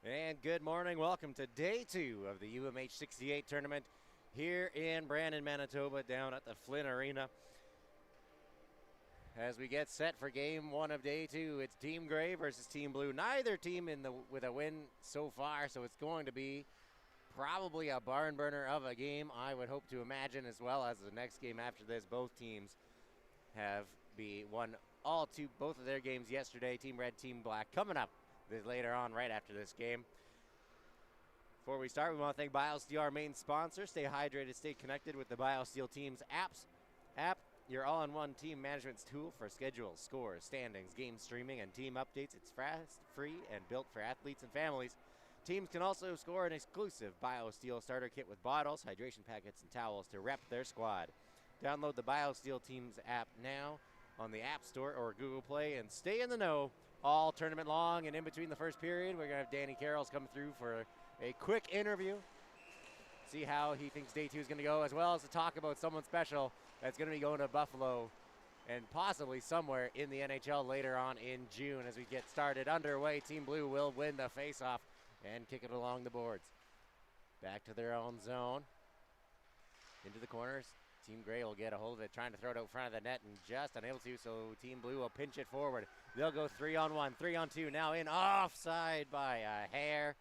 And good morning. Welcome to day 2 of the UMH-68 tournament here in Brandon, Manitoba, down at the Flynn Arena. As we get set for game 1 of day 2, it's Team Gray versus Team Blue. Neither team with a win so far, so it's going to be probably a barn burner of a game, I would hope to imagine, as well as the next game after this. Both teams have won both of their games yesterday. Team Red, Team Black coming up later on right after this game. Before we start, we want to thank BioSteel, our main sponsor. Stay hydrated, stay connected with the BioSteel Team's app, your all-in-one team management tool for schedules, scores, standings, game streaming, and team updates. It's fast, free, and built for athletes and families. Teams can also score an exclusive BioSteel starter kit with bottles, hydration packets, and towels to rep their squad. Download the BioSteel Team's app now on the App Store or Google Play and stay in the know all tournament long. And in between the first period, we're going to have Danny Carrolls come through for a quick interview, see how he thinks day 2 is going to go, as well as to talk about someone special that's going to be going to Buffalo and possibly somewhere in the NHL later on in June. As we get started underway, Team Blue will win the faceoff and kick it along the boards. Back to their own zone, into the corners. Team Gray will get a hold of it, trying to throw it out front of the net and just unable to, so Team Blue will pinch it forward. They'll go 3-on-1, 3-on-2, now in offside by a hair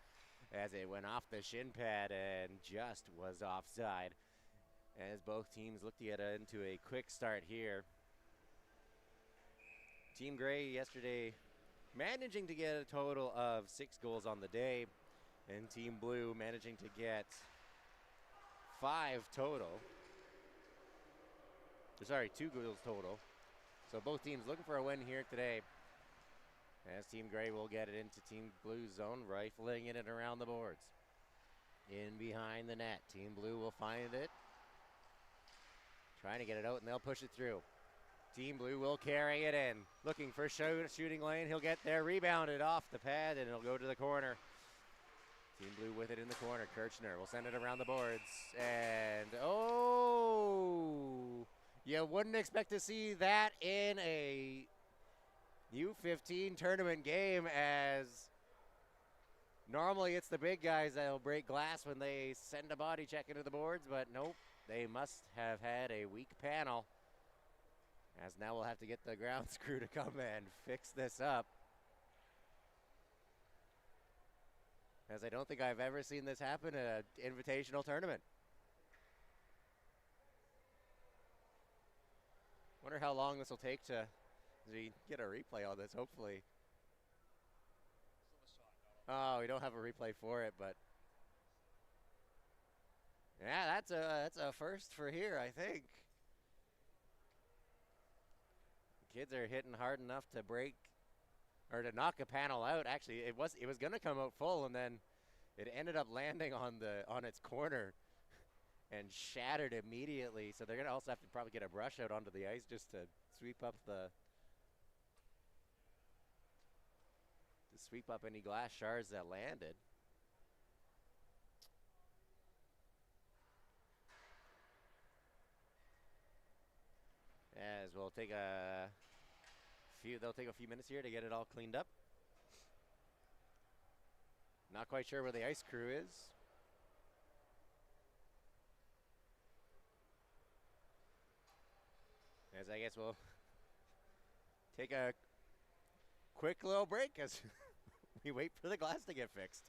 as it went off the shin pad and just was offside. As both teams look to get into a quick start here. Team Gray yesterday managing to get a total of 6 goals on the day, and Team Blue managing to get 5 total. Sorry, 2 goals total. So both teams looking for a win here today, as Team Gray will get it into Team Blue's zone, rifling it around the boards. In behind the net, Team Blue will find it, trying to get it out, and they'll push it through. Team Blue will carry it in, looking for shooting lane. He'll get there, rebounded off the pad, and it'll go to the corner. Team Blue with it in the corner. Kirchner will send it around the boards, and you wouldn't expect to see that in a U15 tournament game, as normally it's the big guys that'll break glass when they send a body check into the boards, but nope, they must have had a weak panel, as now we'll have to get the ground crew to come and fix this up, as I don't think I've ever seen this happen in an invitational tournament. Wonder how long this will take to we get a replay on this, hopefully. Oh, we don't have a replay for it, but yeah, that's a first for here, I think. Kids are hitting hard enough to break or to knock a panel out. Actually, it was going to come out full, and then it ended up landing on its corner and shattered immediately. So they're going to also have to probably get a brush out onto the ice just to sweep up any glass shards that landed. As we'll take they'll take a few minutes here to get it all cleaned up. Not quite sure where the ice crew is. As I guess we'll take a quick little break as we wait for the glass to get fixed.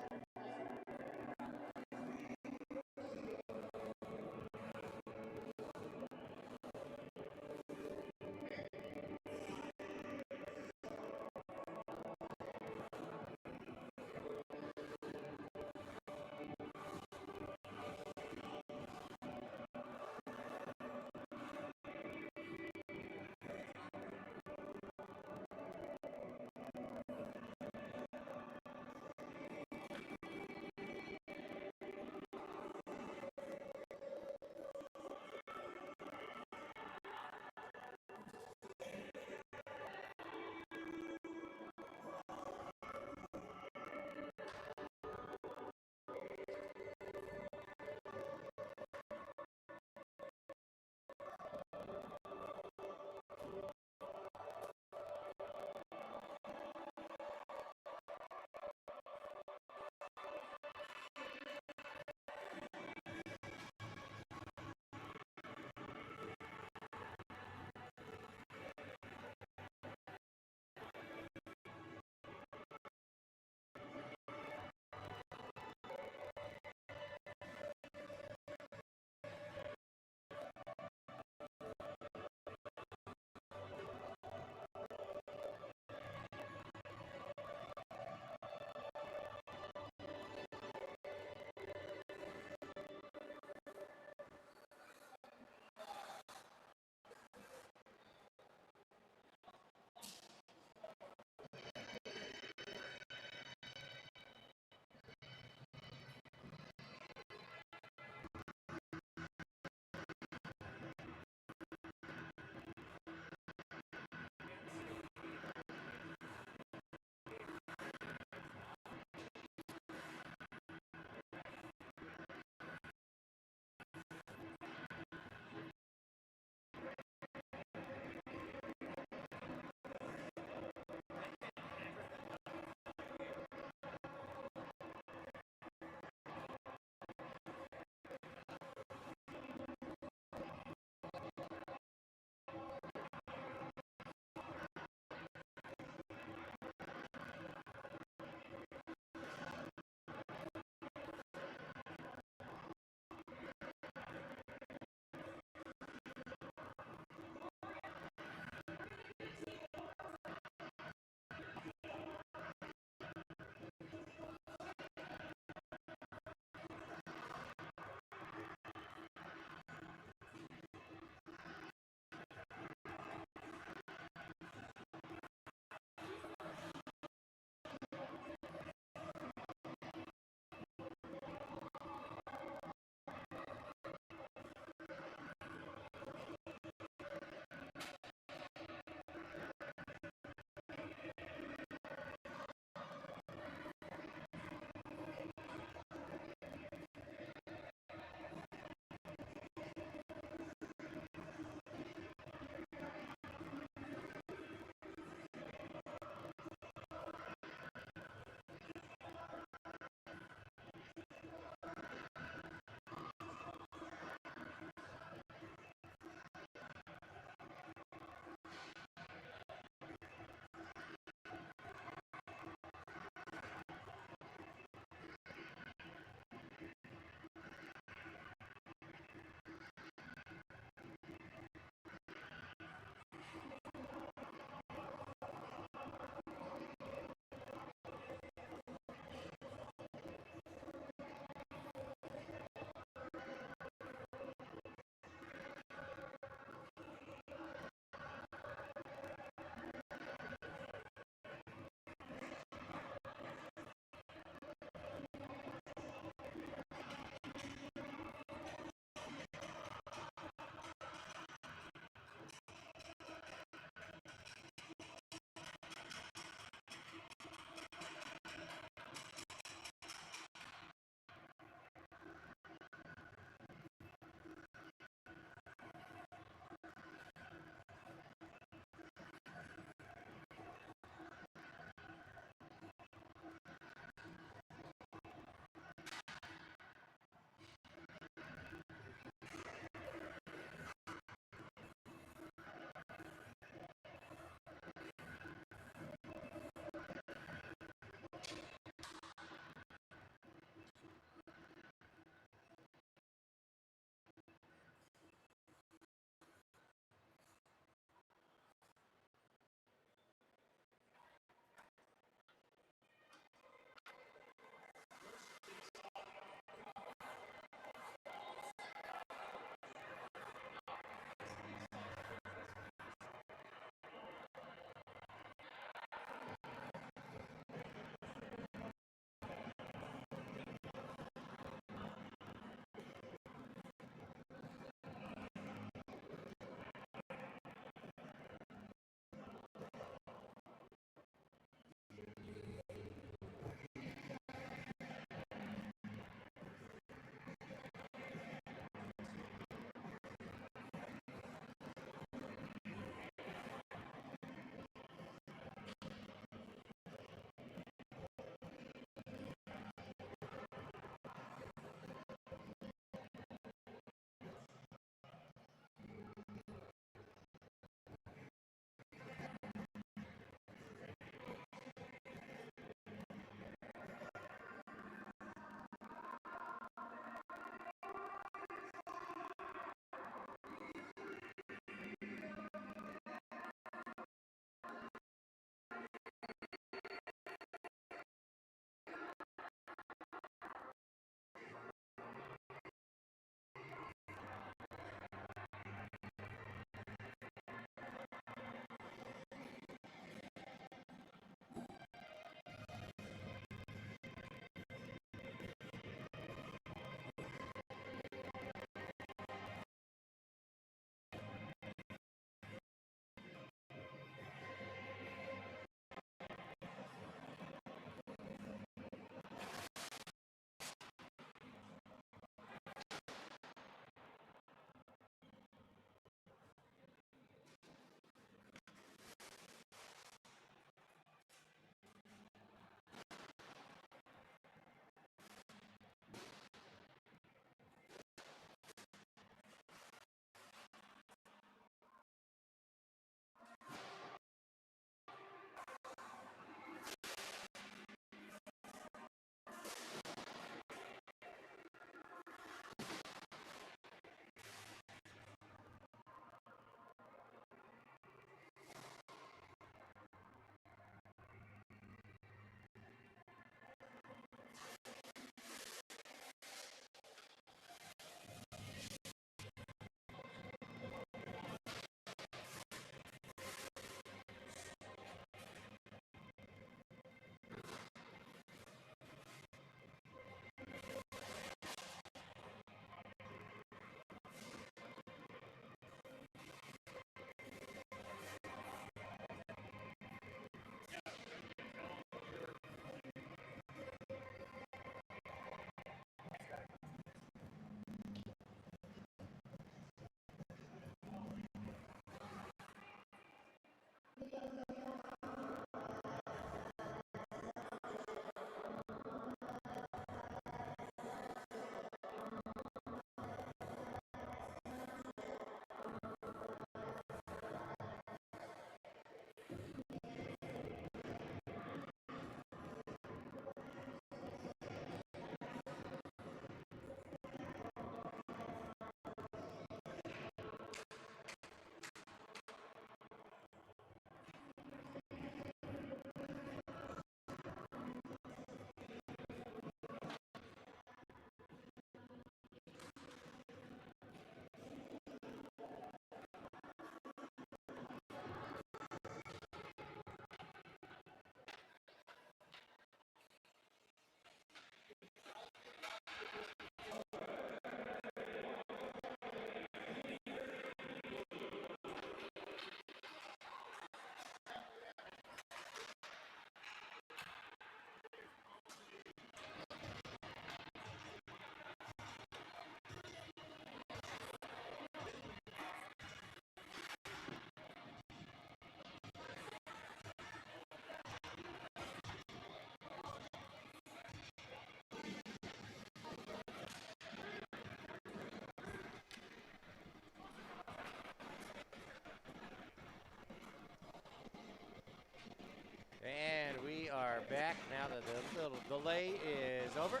And we are back now that the little delay is over.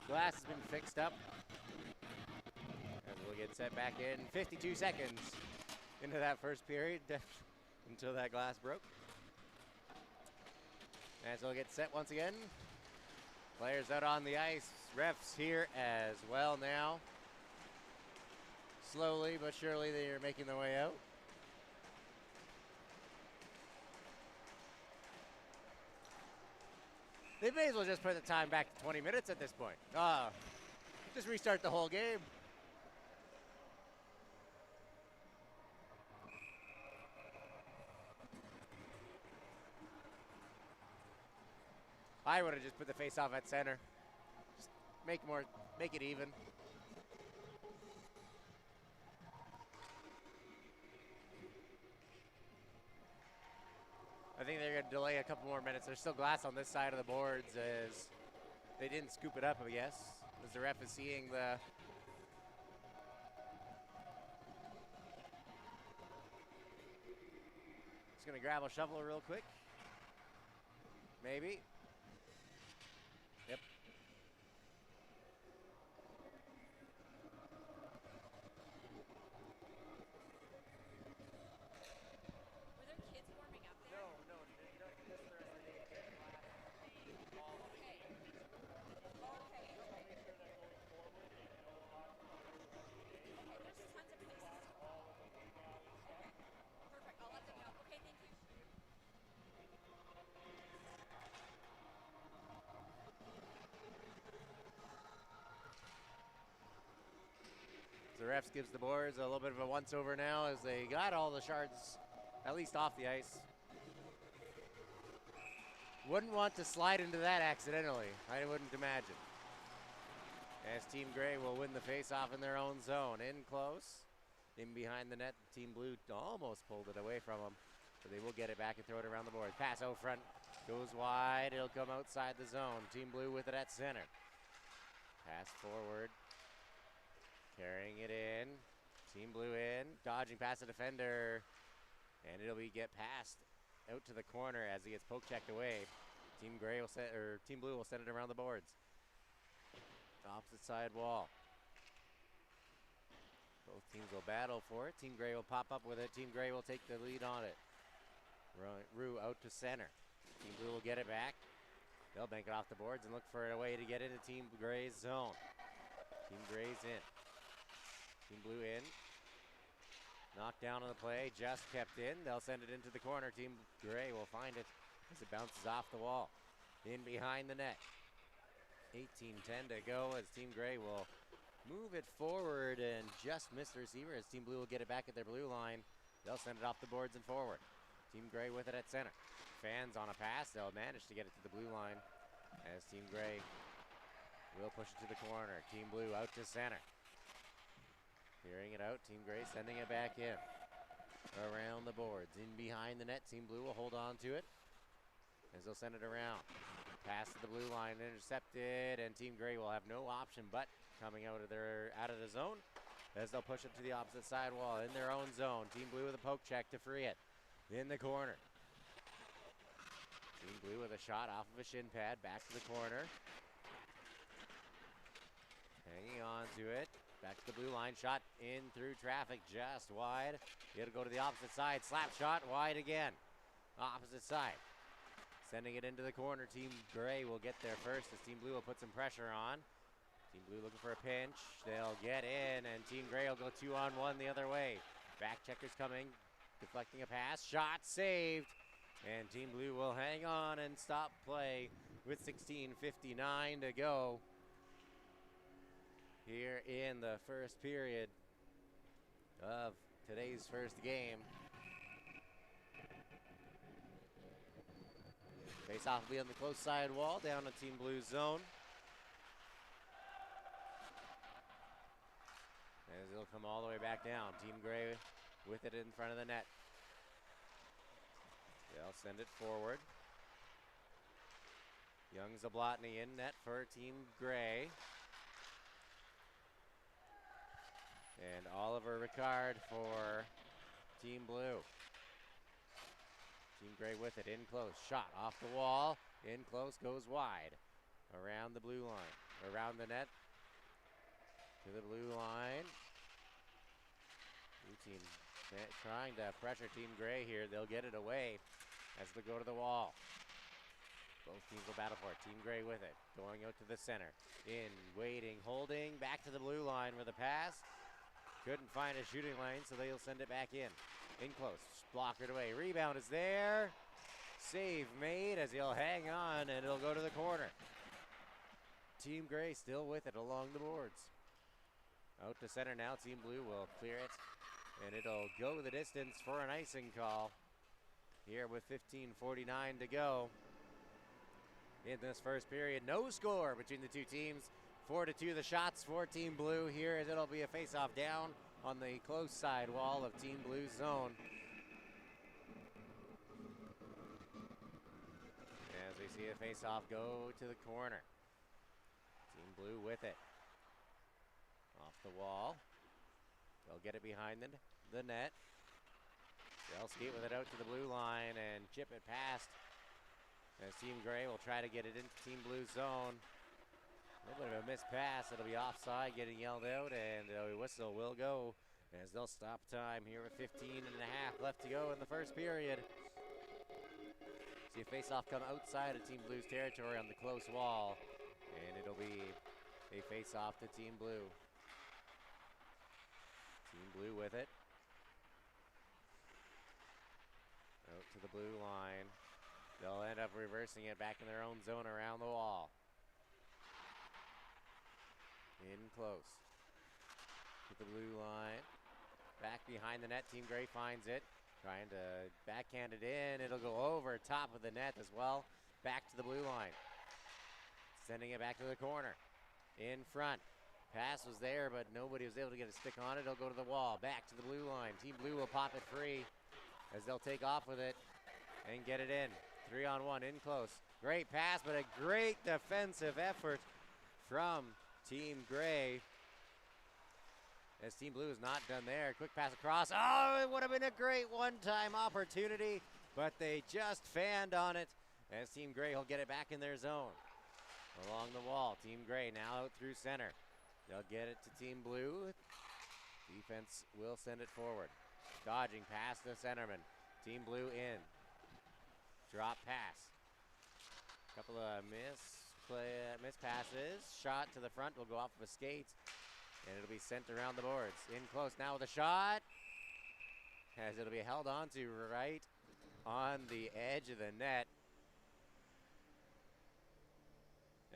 Glass has been fixed up. And we'll get set back in 52 seconds into that first period until that glass broke. And so we'll get set once again. Players out on the ice. Refs here as well now. Slowly but surely they are making their way out. They may as well just put the time back to 20 minutes at this point. Just restart the whole game. I would have just put the face-off at center. Just make it even. I think they're going to delay a couple more minutes. There's still glass on this side of the boards as they didn't scoop it up, I guess, as the ref is seeing the... Just going to grab a shovel real quick. Maybe. Yep. The refs gives the boards a little bit of a once-over now as they got all the shards at least off the ice. Wouldn't want to slide into that accidentally, I wouldn't imagine. As Team Gray will win the face-off in their own zone. In close, in behind the net, Team Blue almost pulled it away from them, but they will get it back and throw it around the board. Pass out front, goes wide, it'll come outside the zone. Team Blue with it at center. Pass forward. Carrying it in, Team Blue in, dodging past the defender, and it'll get passed out to the corner as he gets poke checked away. Team Blue will send it around the boards. Opposite side wall. Both teams will battle for it. Team Gray will pop up with it. Team Gray will take the lead on it. Rue out to center. Team Blue will get it back. They'll bank it off the boards and look for a way to get into Team Gray's zone. Team Gray's in. Team Blue in. Knocked down on the play, just kept in. They'll send it into the corner. Team Gray will find it as it bounces off the wall. In behind the net. 18-10 to go as Team Gray will move it forward and just miss the receiver as Team Blue will get it back at their blue line. They'll send it off the boards and forward. Team Gray with it at center. Fans on a pass. They'll manage to get it to the blue line as Team Gray will push it to the corner. Team Blue out to center. Clearing it out, Team Gray sending it back in. Around the boards, in behind the net, Team Blue will hold on to it as they'll send it around. Pass to the blue line, intercepted, and Team Gray will have no option but coming out of the zone as they'll push it to the opposite side wall in their own zone. Team Blue with a poke check to free it in the corner. Team Blue with a shot off of a shin pad, back to the corner. Hanging on to it. Back to the blue line, shot in through traffic, just wide. It'll go to the opposite side, slap shot, wide again. Opposite side. Sending it into the corner, Team Gray will get there first as Team Blue will put some pressure on. Team Blue looking for a pinch, they'll get in, and Team Gray will go 2-on-1 the other way. Back checkers coming, deflecting a pass, shot saved. And Team Blue will hang on and stop play with 16:59 to go here in the first period of today's first game. Face-off will be on the close side wall, down to Team Blue's zone. As it'll come all the way back down. Team Gray with it in front of the net. They'll send it forward. Young Zablotny in net for Team Gray. And Oliver Ricard for Team Blue. Team Gray with it, in close, shot off the wall, in close, goes wide. Around the blue line, around the net, to the blue line. Blue team trying to pressure Team Gray here. They'll get it away as they go to the wall. Both teams will battle for it. Team Gray with it, going out to the center. In, waiting, holding, back to the blue line with a pass. Couldn't find a shooting lane, so they'll send it back in. In close, blockered away. Rebound is there. Save made as he'll hang on, and it'll go to the corner. Team Gray still with it along the boards. Out to center now, Team Blue will clear it, and it'll go the distance for an icing call here with 15:49 to go in this first period. No score between the two teams. 4-2 the shots for Team Blue here, as it'll be a face-off down on the close side wall of Team Blue's zone. As we see a face-off go to the corner. Team Blue with it. Off the wall. They'll get it behind the net. They'll skate with it out to the blue line and chip it past. As Team Gray will try to get it into Team Blue's zone. A little bit of a missed pass. It'll be offside, getting yelled out, and a whistle will go as they'll stop time here with 15 and a half left to go in the first period. See a face-off come outside of Team Blue's territory on the close wall, and it'll be a face-off to Team Blue. Team Blue with it. Out to the blue line. They'll end up reversing it back in their own zone around the wall. In close. To the blue line. Back behind the net. Team Gray finds it. Trying to backhand it in. It'll go over top of the net as well. Back to the blue line. Sending it back to the corner. In front. Pass was there, but nobody was able to get a stick on it. It'll go to the wall. Back to the blue line. Team Blue will pop it free as they'll take off with it and get it in. 3-on-1 in close. Great pass, but a great defensive effort from Team Gray. As Team Blue is not done there. Quick pass across. Oh, it would have been a great one-time opportunity, but they just fanned on it as Team Gray will get it back in their zone. Along the wall, Team Gray now out through center. They'll get it to Team Blue. Defense will send it forward. Dodging past the centerman. Team Blue in. Drop pass. Couple of missed passes. Shot to the front will go off of skates, and it'll be sent around the boards. In close now with a shot, as it'll be held on to right on the edge of the net.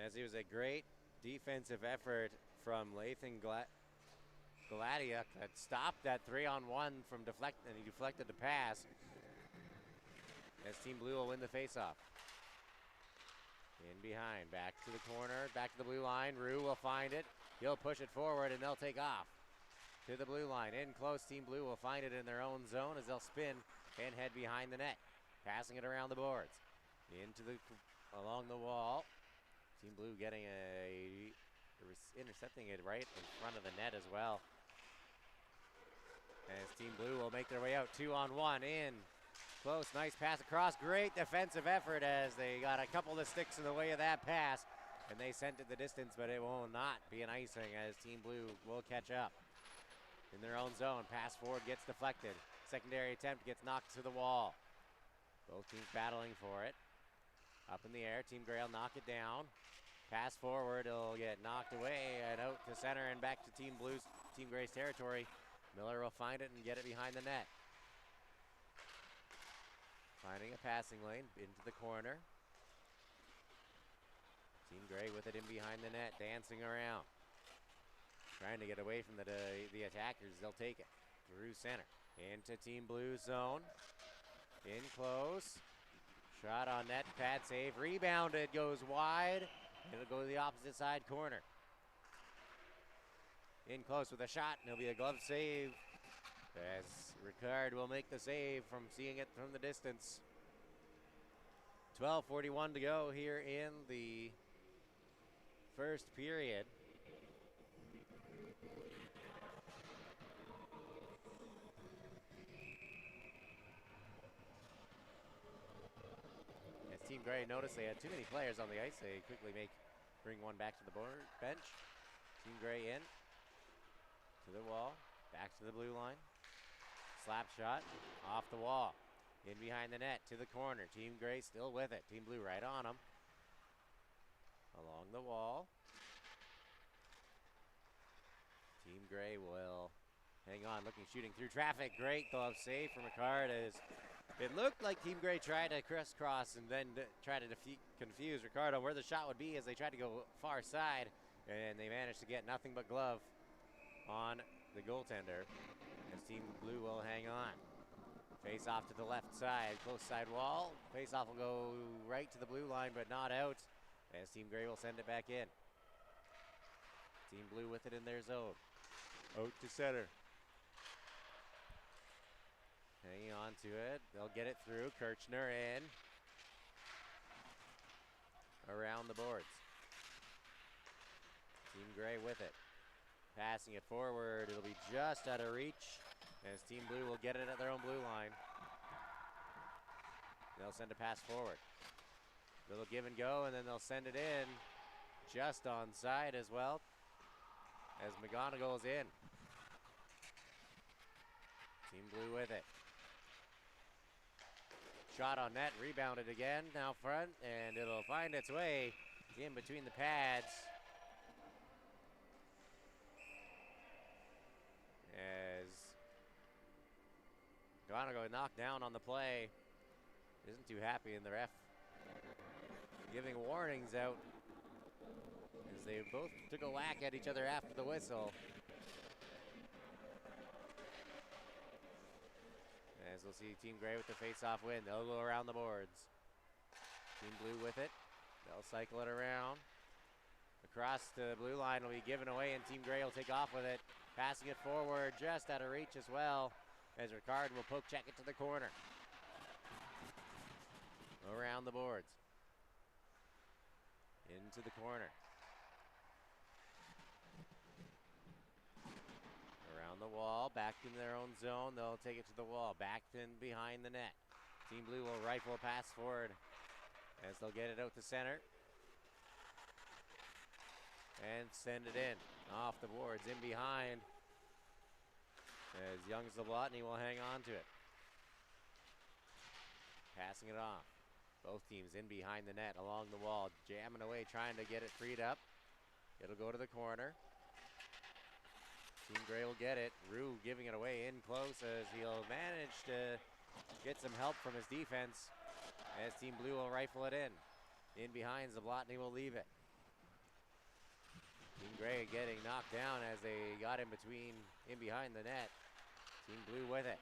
As it was a great defensive effort from Lathan Gladiak that stopped that 3-on-1 from and he deflected the pass. As Team Blue will win the faceoff. In behind, back to the corner, back to the blue line. Rue will find it. He'll push it forward, and they'll take off to the blue line. In close, Team Blue will find it in their own zone as they'll spin and head behind the net. Passing it around the boards. Along the wall. Team Blue getting intercepting it right in front of the net as well. As Team Blue will make their way out. 2-on-1 in. Close, nice pass across. Great defensive effort as they got a couple of sticks in the way of that pass. And they sent it the distance, but it will not be an icing as Team Blue will catch up. In their own zone, pass forward gets deflected. Secondary attempt gets knocked to the wall. Both teams battling for it. Up in the air, Team Gray will knock it down. Pass forward, it'll get knocked away and out to center and back to Team Gray's territory. Miller will find it and get it behind the net. Finding a passing lane into the corner. Team Gray with it in behind the net, dancing around. Trying to get away from the attackers. They'll take it through center. Into Team Blue's zone. In close. Shot on net, pad save. Rebounded, goes wide. It'll go to the opposite side corner. In close with a shot, and it'll be a glove save. As Ricard will make the save from seeing it from the distance. 12:41 to go here in the first period. Gray noticed they had too many players on the ice. They quickly bring one back to the bench. Team Gray in. To the wall. Back to the blue line. Slap shot. Off the wall. In behind the net. To the corner. Team Gray still with it. Team Blue right on them. Along the wall. Team Gray will hang on, shooting through traffic. Great glove save from Ricard as it looked like Team Gray tried to crisscross and then try to confuse Ricard on where the shot would be as they tried to go far side, and they managed to get nothing but glove on the goaltender as Team Blue will hang on. Face off to the left side, close side wall. Face off will go right to the blue line, but not out as Team Gray will send it back in. Team Blue with it in their zone. Out to center. Hanging on to it. They'll get it through. Kirchner in. Around the boards. Team Gray with it. Passing it forward. It'll be just out of reach as Team Blue will get it at their own blue line. They'll send a pass forward. Little give and go, and then they'll send it in. Just onside as well as McGonigal's in. Team Blue with it. Shot on net, rebounded again, now front, and it'll find its way in between the pads. As McGonigal knocked down on the play. Isn't too happy, and the ref giving warnings out as they both took a whack at each other after the whistle. As we'll see Team Gray with the face-off win. They'll go around the boards. Team Blue with it. They'll cycle it around. Across the blue line will be given away, and Team Gray will take off with it. Passing it forward, just out of reach as well, as Ricard will poke check it to the corner. Around the boards. Into the corner. Around the wall, back in their own zone. They'll take it to the wall, back in behind the net. Team Blue will rifle a pass forward as they'll get it out to center. And send it in, off the boards, in behind. As Young Zablotny will hang on to it. Passing it off. Both teams in behind the net, along the wall, jamming away, trying to get it freed up. It'll go to the corner. Team Gray will get it. Rue giving it away in close as he'll manage to get some help from his defense as Team Blue will rifle it in. In behind, Zablotny will leave it. Team Gray getting knocked down as they got in behind the net. Team Blue with it.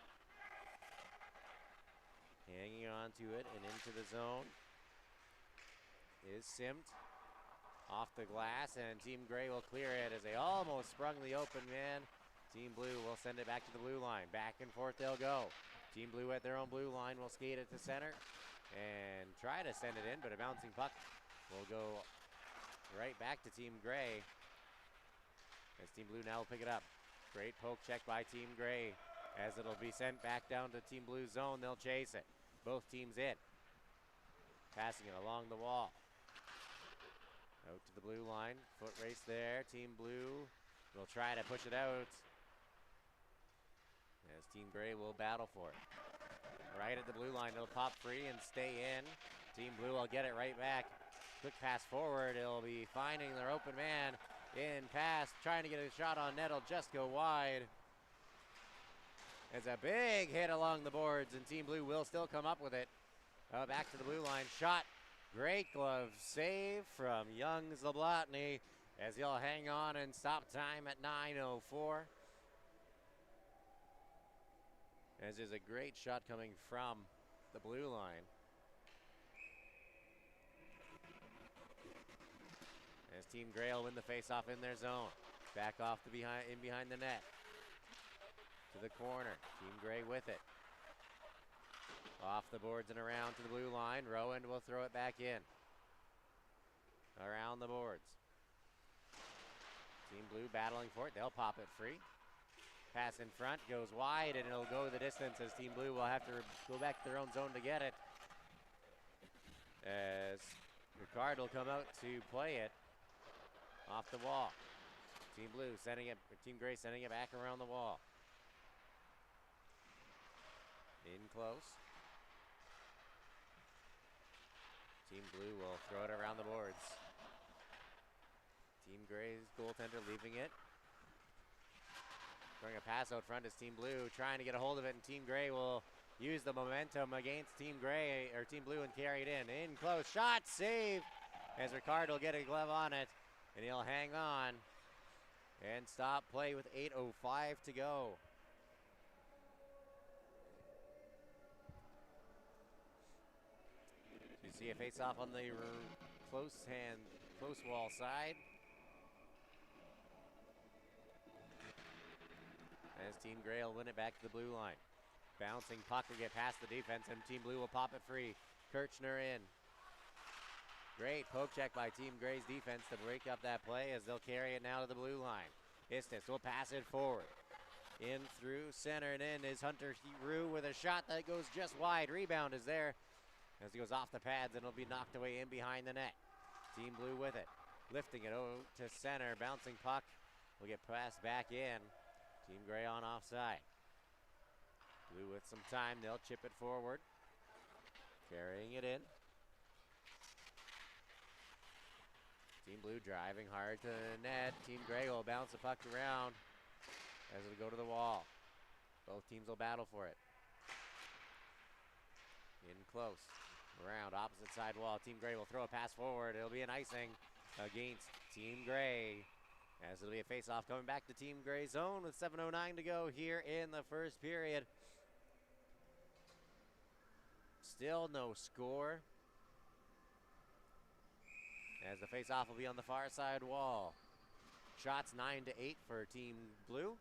Hanging on to it and into the zone is Simt. Off the glass, and Team Gray will clear it as they almost sprung the open man. Team Blue will send it back to the blue line. Back and forth they'll go. Team Blue at their own blue line will skate it to center and try to send it in, but a bouncing puck will go right back to Team Gray as Team Blue now will pick it up. Great poke check by Team Gray as it'll be sent back down to Team Blue's zone. They'll chase it. Both teams in. Passing it along the wall. Out to the blue line, foot race there. Team Blue will try to push it out as Team Gray will battle for it. Right at the blue line, it'll pop free and stay in. Team Blue will get it right back. Quick pass forward, it'll be finding their open man. In pass, trying to get a shot on net, it'll just go wide. It's a big hit along the boards, and Team Blue will still come up with it. Back to the blue line, shot. Great glove save from Young Zablotny as he'll hang on and stop time at 9:04. As there's a great shot coming from the blue line. As Team Gray will win the faceoff in their zone. Back off the behind the net. To the corner. Team Gray with it. Off the boards and around to the blue line. Rowan will throw it back in. Around the boards. Team Blue battling for it. They'll pop it free. Pass in front, goes wide, and it'll go the distance as Team Blue will have to go back to their own zone to get it. as Ricard will come out to play it off the wall. Team Blue sending it, Team Gray sending it back around the wall. In close. Team Blue will throw it around the boards. Team Gray's goaltender leaving it. Throwing a pass out front is Team Blue, trying to get a hold of it, and Team Gray will use the momentum against Team Gray, or Team Blue, and carry it in. In close, shot, save, as Ricard will get a glove on it, and he'll hang on and stop play with 8:05 to go. You see a face-off on the close wall side. As Team Gray will win it back to the blue line. Bouncing puck will get past the defense, and Team Blue will pop it free. Kirchner in. Great poke check by Team Gray's defense to break up that play as they'll carry it now to the blue line. Istis will pass it forward. In through center and in is Hunter Rue with a shot that goes just wide. Rebound is there as he goes off the pads, and it'll be knocked away in behind the net. Team Blue with it. Lifting it out to center. Bouncing puck will get passed back in. Team Gray on offside. Blue with some time, they'll chip it forward. Carrying it in. Team Blue driving hard to the net. Team Gray will bounce the puck around as it'll go to the wall. Both teams will battle for it. In close. Around, opposite side wall. Team Gray will throw a pass forward. It'll be an icing against Team Gray, as it'll be a face-off coming back to Team Gray's zone with 7:09 to go here in the first period. Still no score, as the face-off will be on the far side wall. Shots 9-8 for Team Blue,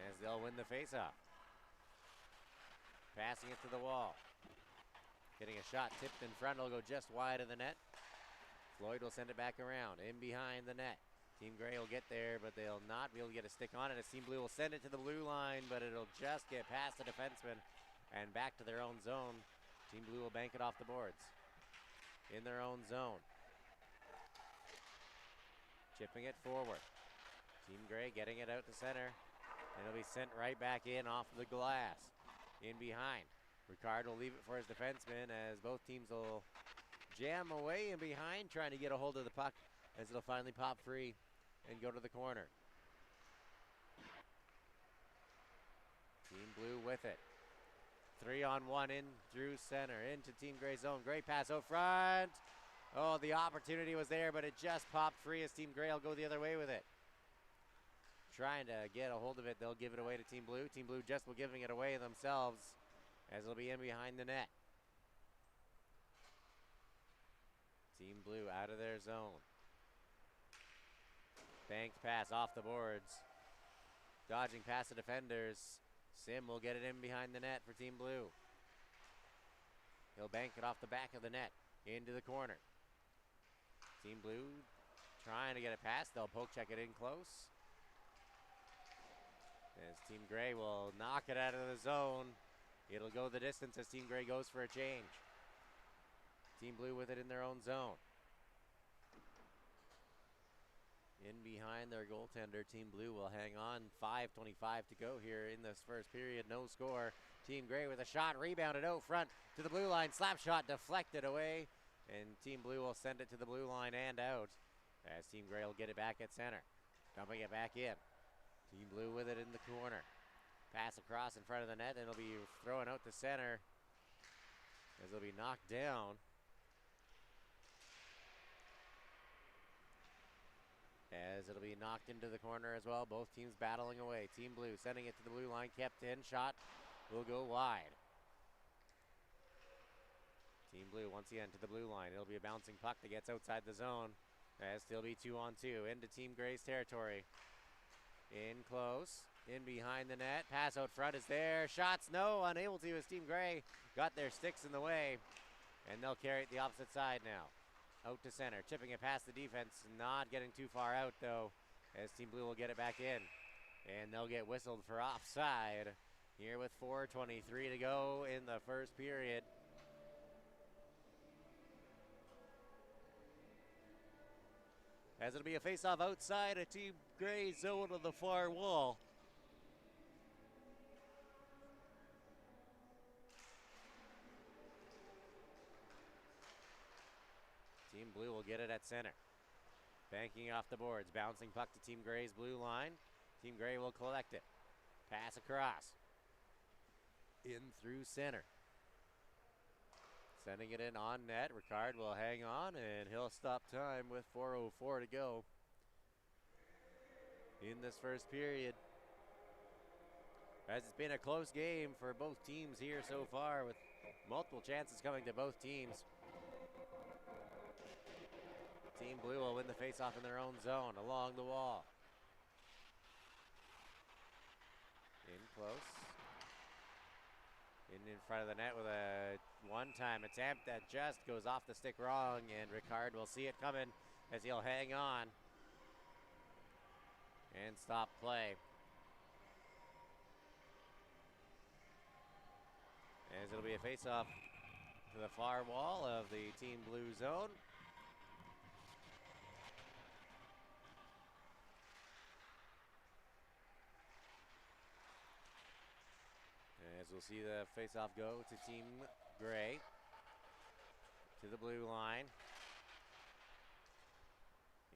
as they'll win the face-off. Passing it to the wall. Getting a shot tipped in front, it'll go just wide of the net. Floyd will send it back around, in behind the net. Team Gray will get there, but they'll not be able to get a stick on it, as Team Blue will send it to the blue line, but it'll just get past the defenseman and back to their own zone. Team Blue will bank it off the boards. In their own zone. Chipping it forward. Team Gray getting it out to center, and it'll be sent right back in off the glass. In behind. Ricard will leave it for his defenseman, as both teams will jam away in behind, trying to get a hold of the puck, as it'll finally pop free and go to the corner. Team Blue with it. 3-on-1 in through center, into Team Gray's zone. Great pass out front. Oh, the opportunity was there, but it just popped free as Team Gray will go the other way with it. Trying to get a hold of it, they'll give it away to Team Blue. Team Blue just will giving it away themselves, as it'll be in behind the net. Team Blue out of their zone. Banked pass off the boards. Dodging past the defenders. Sim will get it in behind the net for Team Blue. He'll bank it off the back of the net into the corner. Team Blue trying to get it past. They'll poke check it in close, as Team Gray will knock it out of the zone. It'll go the distance as Team Gray goes for a change. Team Blue with it in their own zone. In behind their goaltender, Team Blue will hang on. 5:25 to go here in this first period. No score. Team Gray with a shot, rebounded out front to the blue line. Slap shot deflected away, and Team Blue will send it to the blue line and out, as Team Gray will get it back at center. Dumping it back in. Team Blue with it in the corner. Pass across in front of the net, and it'll be thrown out to center, as it'll be knocked down. As it'll be knocked into the corner as well. Both teams battling away. Team Blue sending it to the blue line, kept in. Shot will go wide. Team Blue once again to the blue line. It'll be a bouncing puck that gets outside the zone, as still be 2-on-2 into Team Gray's territory. In close, in behind the net. Pass out front is there. Shots, no, unable to, as Team Gray got their sticks in the way, and they'll carry it the opposite side now. Out to center, chipping it past the defense, not getting too far out though, as Team Blue will get it back in, and they'll get whistled for offside here with 4:23 to go in the first period. as it'll be a face-off outside a Team Gray zone on the far wall. Team Blue will get it at center. Banking off the boards, bouncing puck to Team Gray's blue line. Team Gray will collect it. Pass across. In through center. Sending it in on net. Ricard will hang on, and he'll stop time with 4:04 to go in this first period. As it's been a close game for both teams here so far, with multiple chances coming to both teams. Team Blue will win the faceoff in their own zone along the wall. In close. In front of the net with a one-time attempt that just goes off the stick wrong, and Ricard will see it coming as he'll hang on and stop play. As it'll be a face-off to the far wall of the Team Blue zone. As we'll see the face-off go to Team Gray, to the blue line,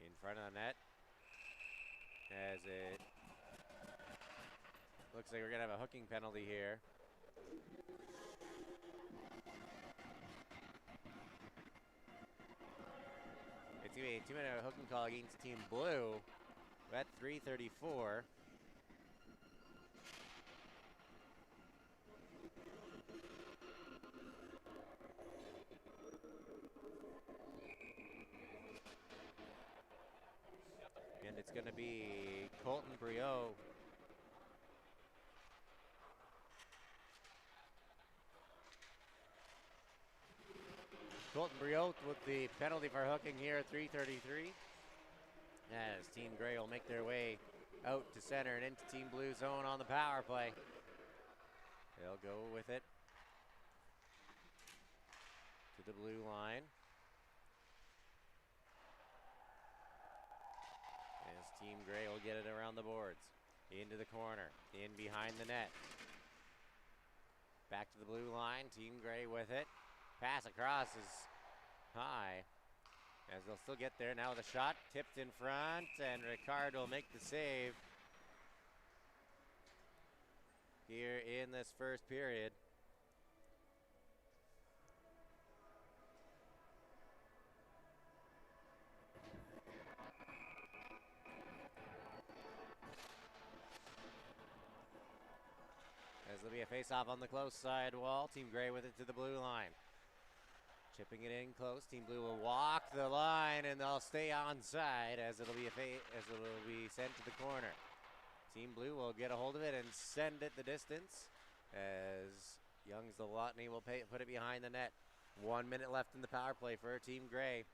in front of the net, as it looks like we're gonna have a hooking penalty here. It's gonna be a 2-minute hooking call against Team Blue at 3:34. And it's going to be Colton Briot. Colton Briot with the penalty for hooking here at 3:33. As Team Gray will make their way out to center and into Team Blue zone on the power play. They'll go with it to the blue line. Team Gray will get it around the boards. Into the corner. In behind the net. Back to the blue line. Team Gray with it. Pass across is high. As they'll still get there. Now with a shot. Tipped in front. And Ricard will make the save here in this first period. There'll be a face-off on the close side wall. Team Gray with it to the blue line. Chipping it in close. Team Blue will walk the line, and they'll stay onside as it'll be sent to the corner. Team Blue will get a hold of it and send it the distance as Young's the Lotney will put it behind the net. 1 minute left in the power play for Team Gray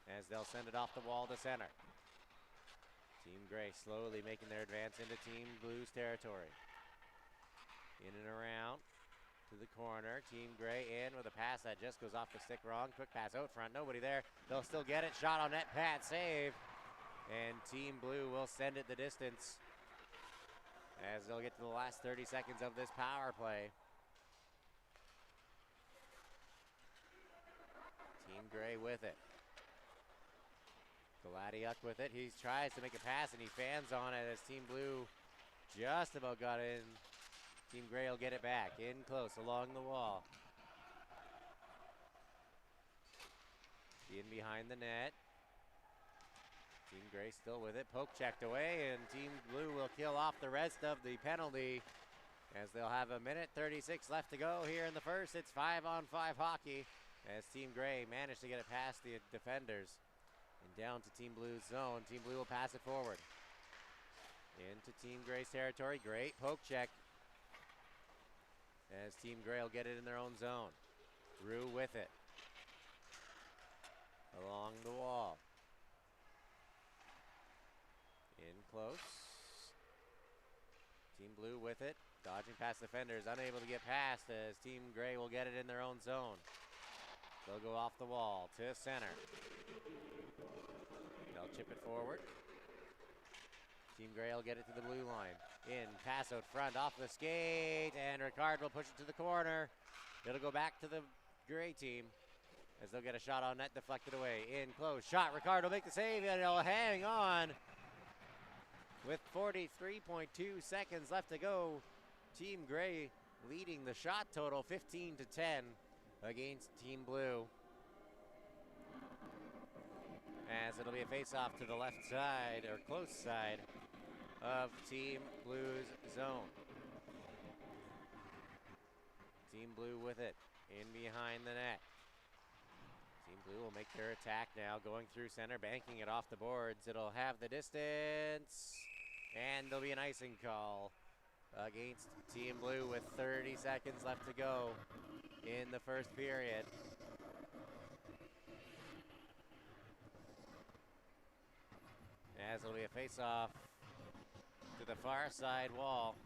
as they'll send it off the wall to center. Team Gray slowly making their advance into Team Blue's territory. In and around to the corner. Team Gray in with a pass that just goes off the stick wrong. Quick pass out front. Nobody there. They'll still get it. Shot on net. Pad save. And Team Blue will send it the distance as they'll get to the last 30 seconds of this power play. Team Gray with it. Galadiuk with it. He tries to make a pass and he fans on it as Team Blue just about got in. Team Gray will get it back in close along the wall. In behind the net. Team Gray still with it. Poke checked away, and Team Blue will kill off the rest of the penalty as they'll have 1:36 left to go here in the first. It's 5-on-5 hockey as Team Gray managed to get it past the defenders and down to Team Blue's zone. Team Blue will pass it forward into Team Gray's territory. Great poke check as Team Gray will get it in their own zone. Rue with it along the wall. In close. Team Blue with it. Dodging past defenders. Unable to get past as Team Gray will get it in their own zone. They'll go off the wall to center. They'll chip it forward. Team Gray will get it to the blue line. In, pass out front, off the skate, and Ricard will push it to the corner. It'll go back to the Gray team as they'll get a shot on net, deflected away. In, close, shot, Ricard will make the save, and it'll hang on. With 43.2 seconds left to go, Team Gray leading the shot total 15-10 against Team Blue. As it'll be a face-off to the left side, or close side, of Team Blue's zone. Team Blue with it, in behind the net. Team Blue will make their attack now, going through center, banking it off the boards. It'll have the distance, and there'll be an icing call against Team Blue with 30 seconds left to go in the first period. As it'll be a face-off to the far side wall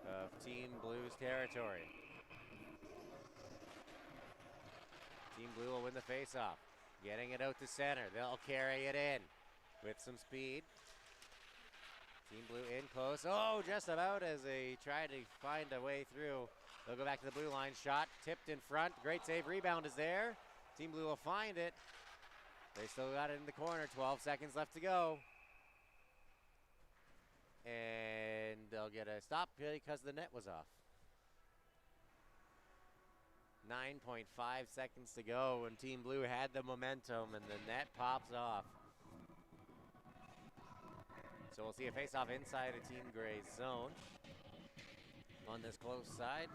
of Team Blue's territory. Team Blue will win the face-off, getting it out to center. They'll carry it in with some speed. Team Blue in close. Oh, just about as they try to find a way through. They'll go back to the blue line. Shot tipped in front. Great save. Rebound is there. Team Blue will find it. They still got it in the corner. 12 seconds left to go. And they'll get a stop because the net was off. 9.5 seconds to go when Team Blue had the momentum and the net pops off. So we'll see a face-off inside of Team Gray's zone on this close side.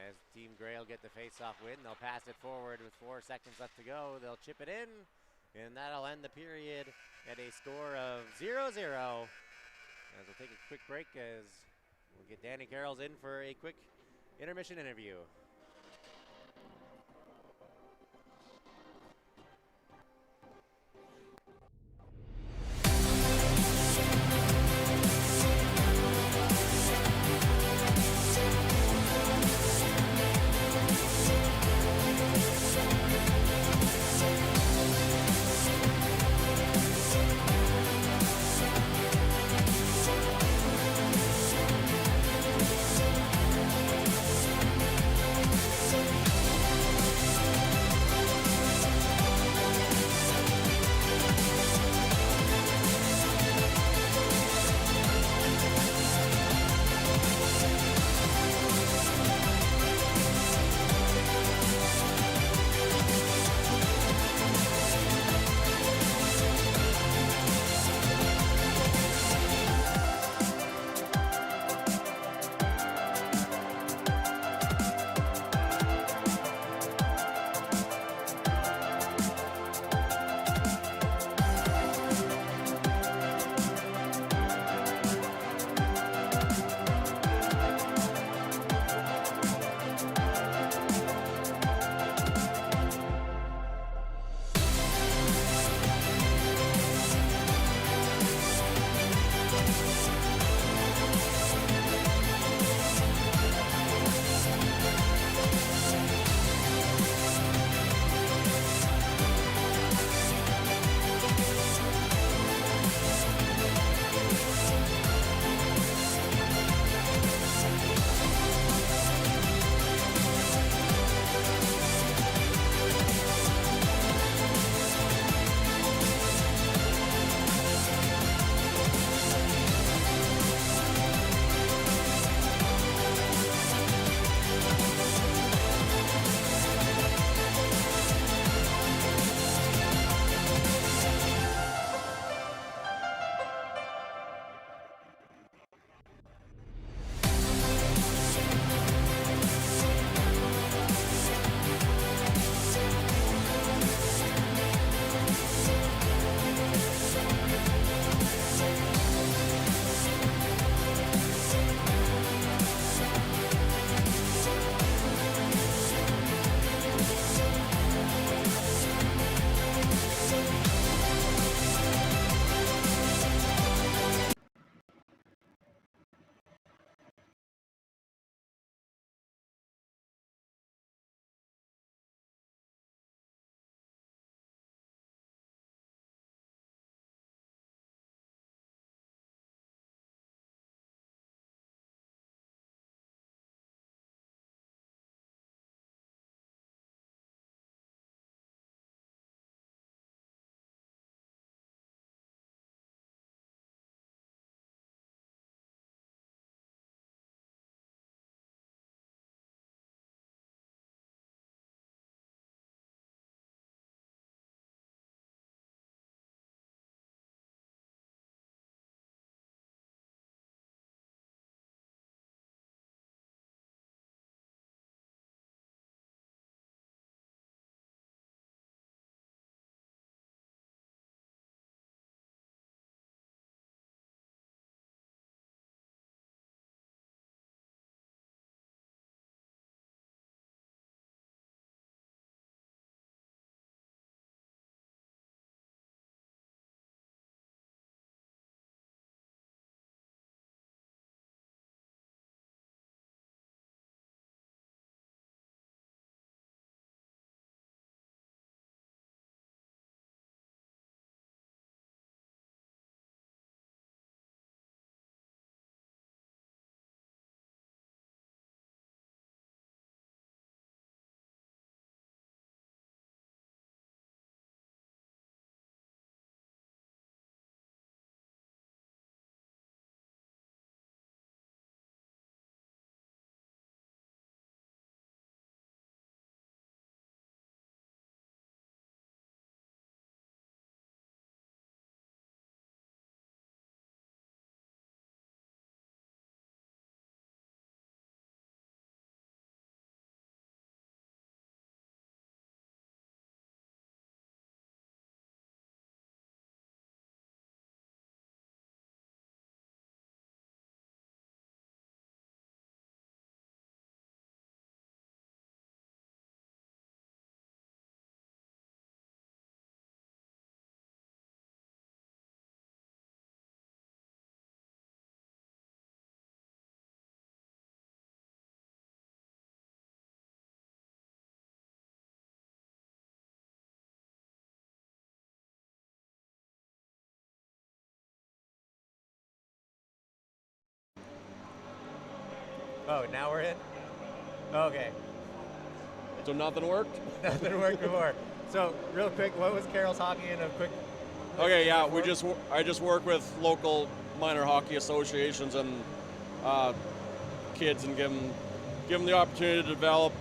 As Team Gray will get the face-off win, they'll pass it forward with 4 seconds left to go. They'll chip it in, and that'll end the period at a score of 0-0. As we'll take a quick break as we'll get Danny Carrolls in for a quick intermission interview. Oh, now we're in? Okay. So nothing worked? Nothing worked before. So real quick, what was Carroll's hockey in a quick? Okay, yeah, I just work with local minor hockey associations and kids and give them the opportunity to develop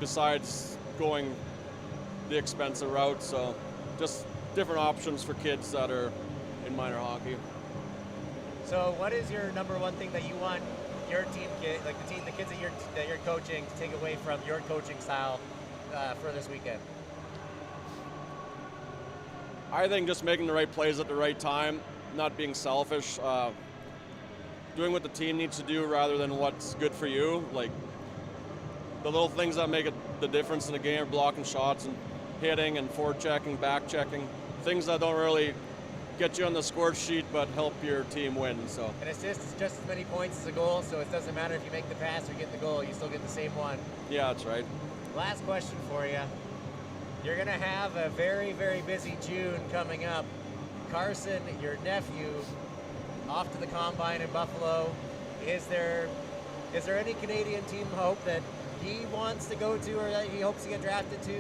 besides going the expensive route. So just different options for kids that are in minor hockey. So what is your number one thing that you want your team kid, like the kids that you're coaching, to take away from your coaching style for this weekend? I think just making the right plays at the right time, not being selfish, doing what the team needs to do rather than what's good for you. Like the little things that make the difference in the game are blocking shots and hitting and forechecking, back checking, things that don't really get you on the score sheet but help your team win. So. And it's just as many points as a goal, so it doesn't matter if you make the pass or get the goal, you still get the same one. Yeah, that's right. Last question for you. You're going to have a very, very busy June coming up. Carson, your nephew, off to the Combine in Buffalo. Is there any Canadian team hope that he wants to go to or that he hopes to get drafted to?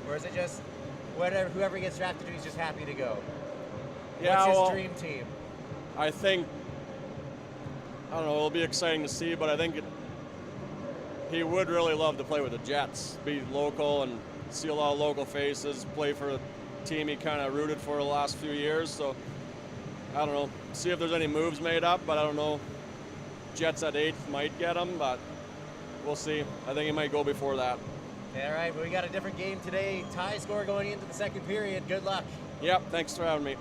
Or is it just whoever gets drafted to, he's just happy to go? Yeah, what's his dream team? I think, I don't know, it'll be exciting to see, but I think he would really love to play with the Jets, be local and see a lot of local faces, play for a team he kind of rooted for the last few years. So I don't know, see if there's any moves made up, but I don't know. Jets at 8th might get him, but we'll see. I think he might go before that. All right, well, we got a different game today. Tie score going into the second period. Good luck. Yep, thanks for having me.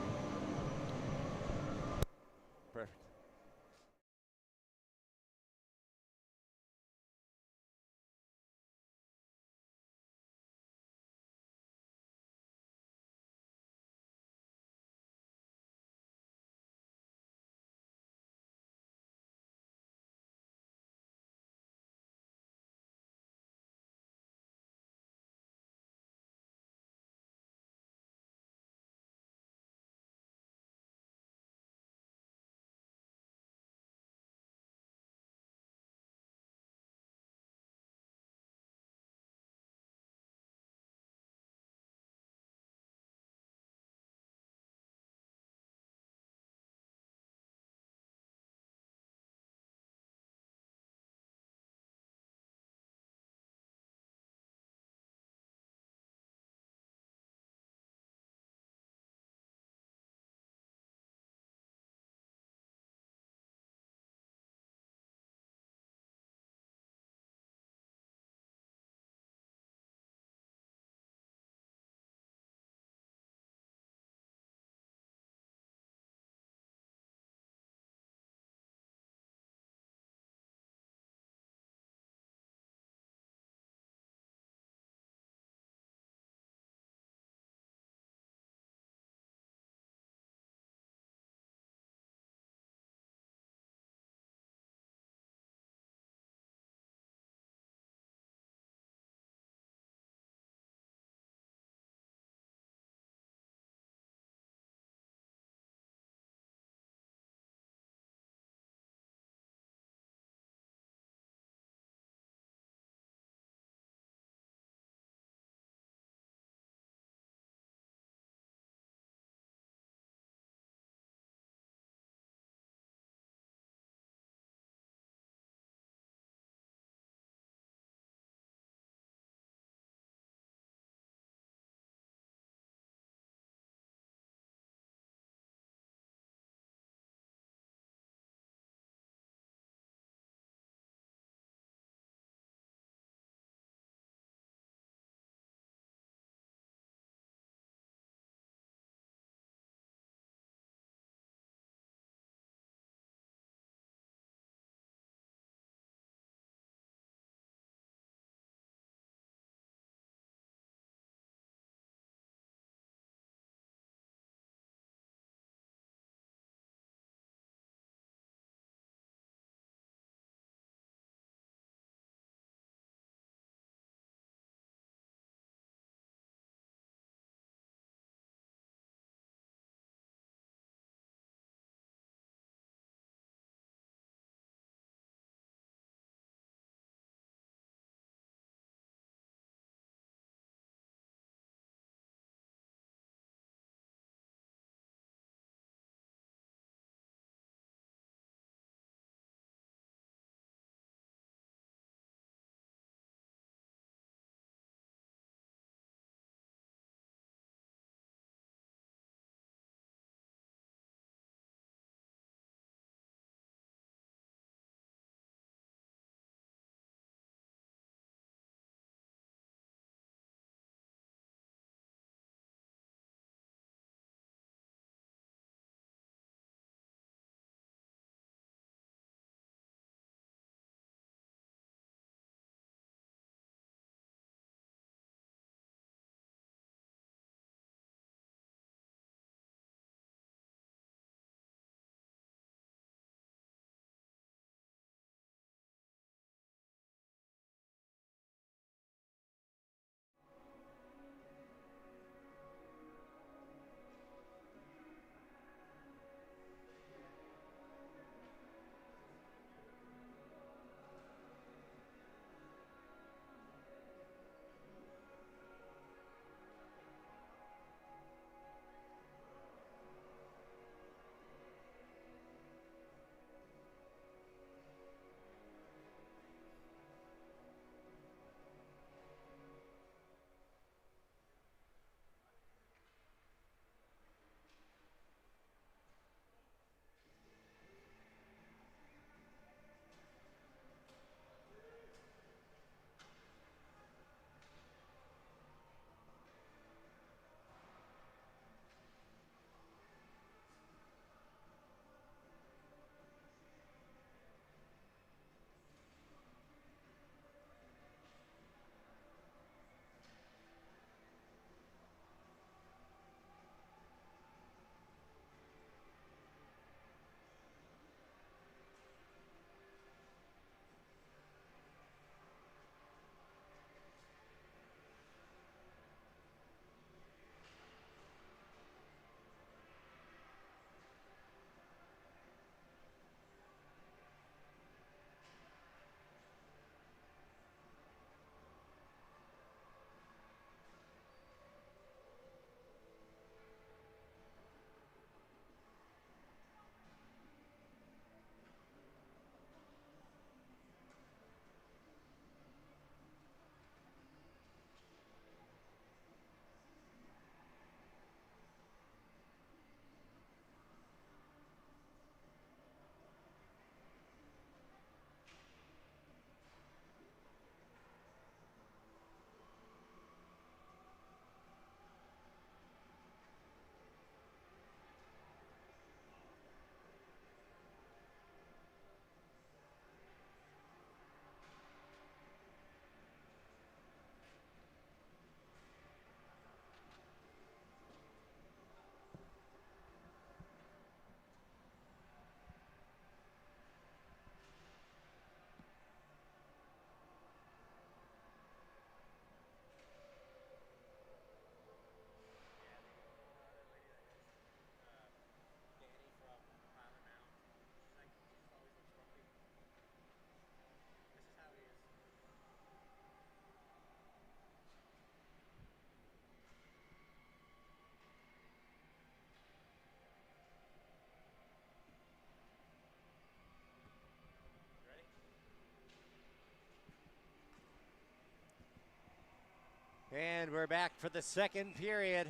And we're back for the second period.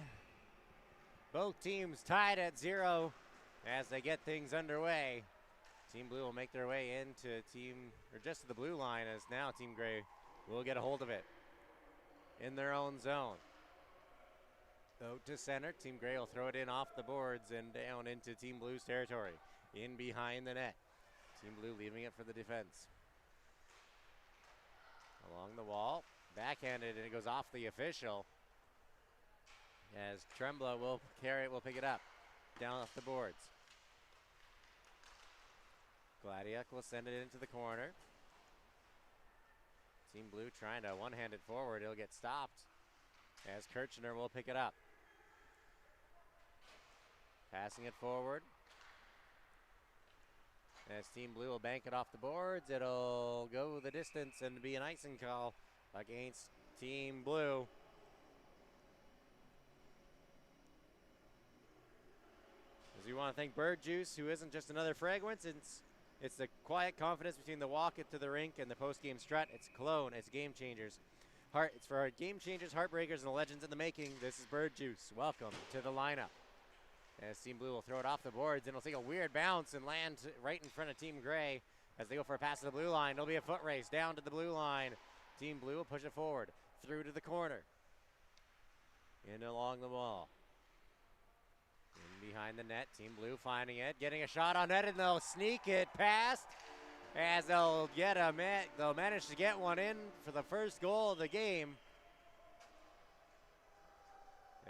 Both teams tied at 0 as they get things underway. Team Blue will make their way into just to the blue line, as now Team Gray will get a hold of it in their own zone. Out to center, Team Gray will throw it in off the boards and down into Team Blue's territory. In behind the net. Team Blue leaving it for the defense. Along the wall, backhanded, and it goes off the official. As Trembla will carry it, will pick it up. Down off the boards. Gladiak will send it into the corner. Team Blue trying to one-hand it forward. It'll get stopped as Kirchner will pick it up. Passing it forward. As Team Blue will bank it off the boards, it'll go the distance and be an icing call against Team Blue. As we want to thank Bird Juice, who isn't just another fragrance, it's the quiet confidence between the walk into the rink and the post-game strut. It's cologne, it's game changers. It's for our game changers, heartbreakers, and the legends in the making. This is Bird Juice. Welcome to the lineup. As Team Blue will throw it off the boards, and it'll take a weird bounce and land right in front of Team Gray as they go for a pass to the blue line. It'll be a foot race down to the blue line. Team Blue will push it forward, through to the corner. In along the wall. In behind the net, Team Blue finding it, getting a shot on net, and they'll sneak it past as they'll manage to get one in for the first goal of the game.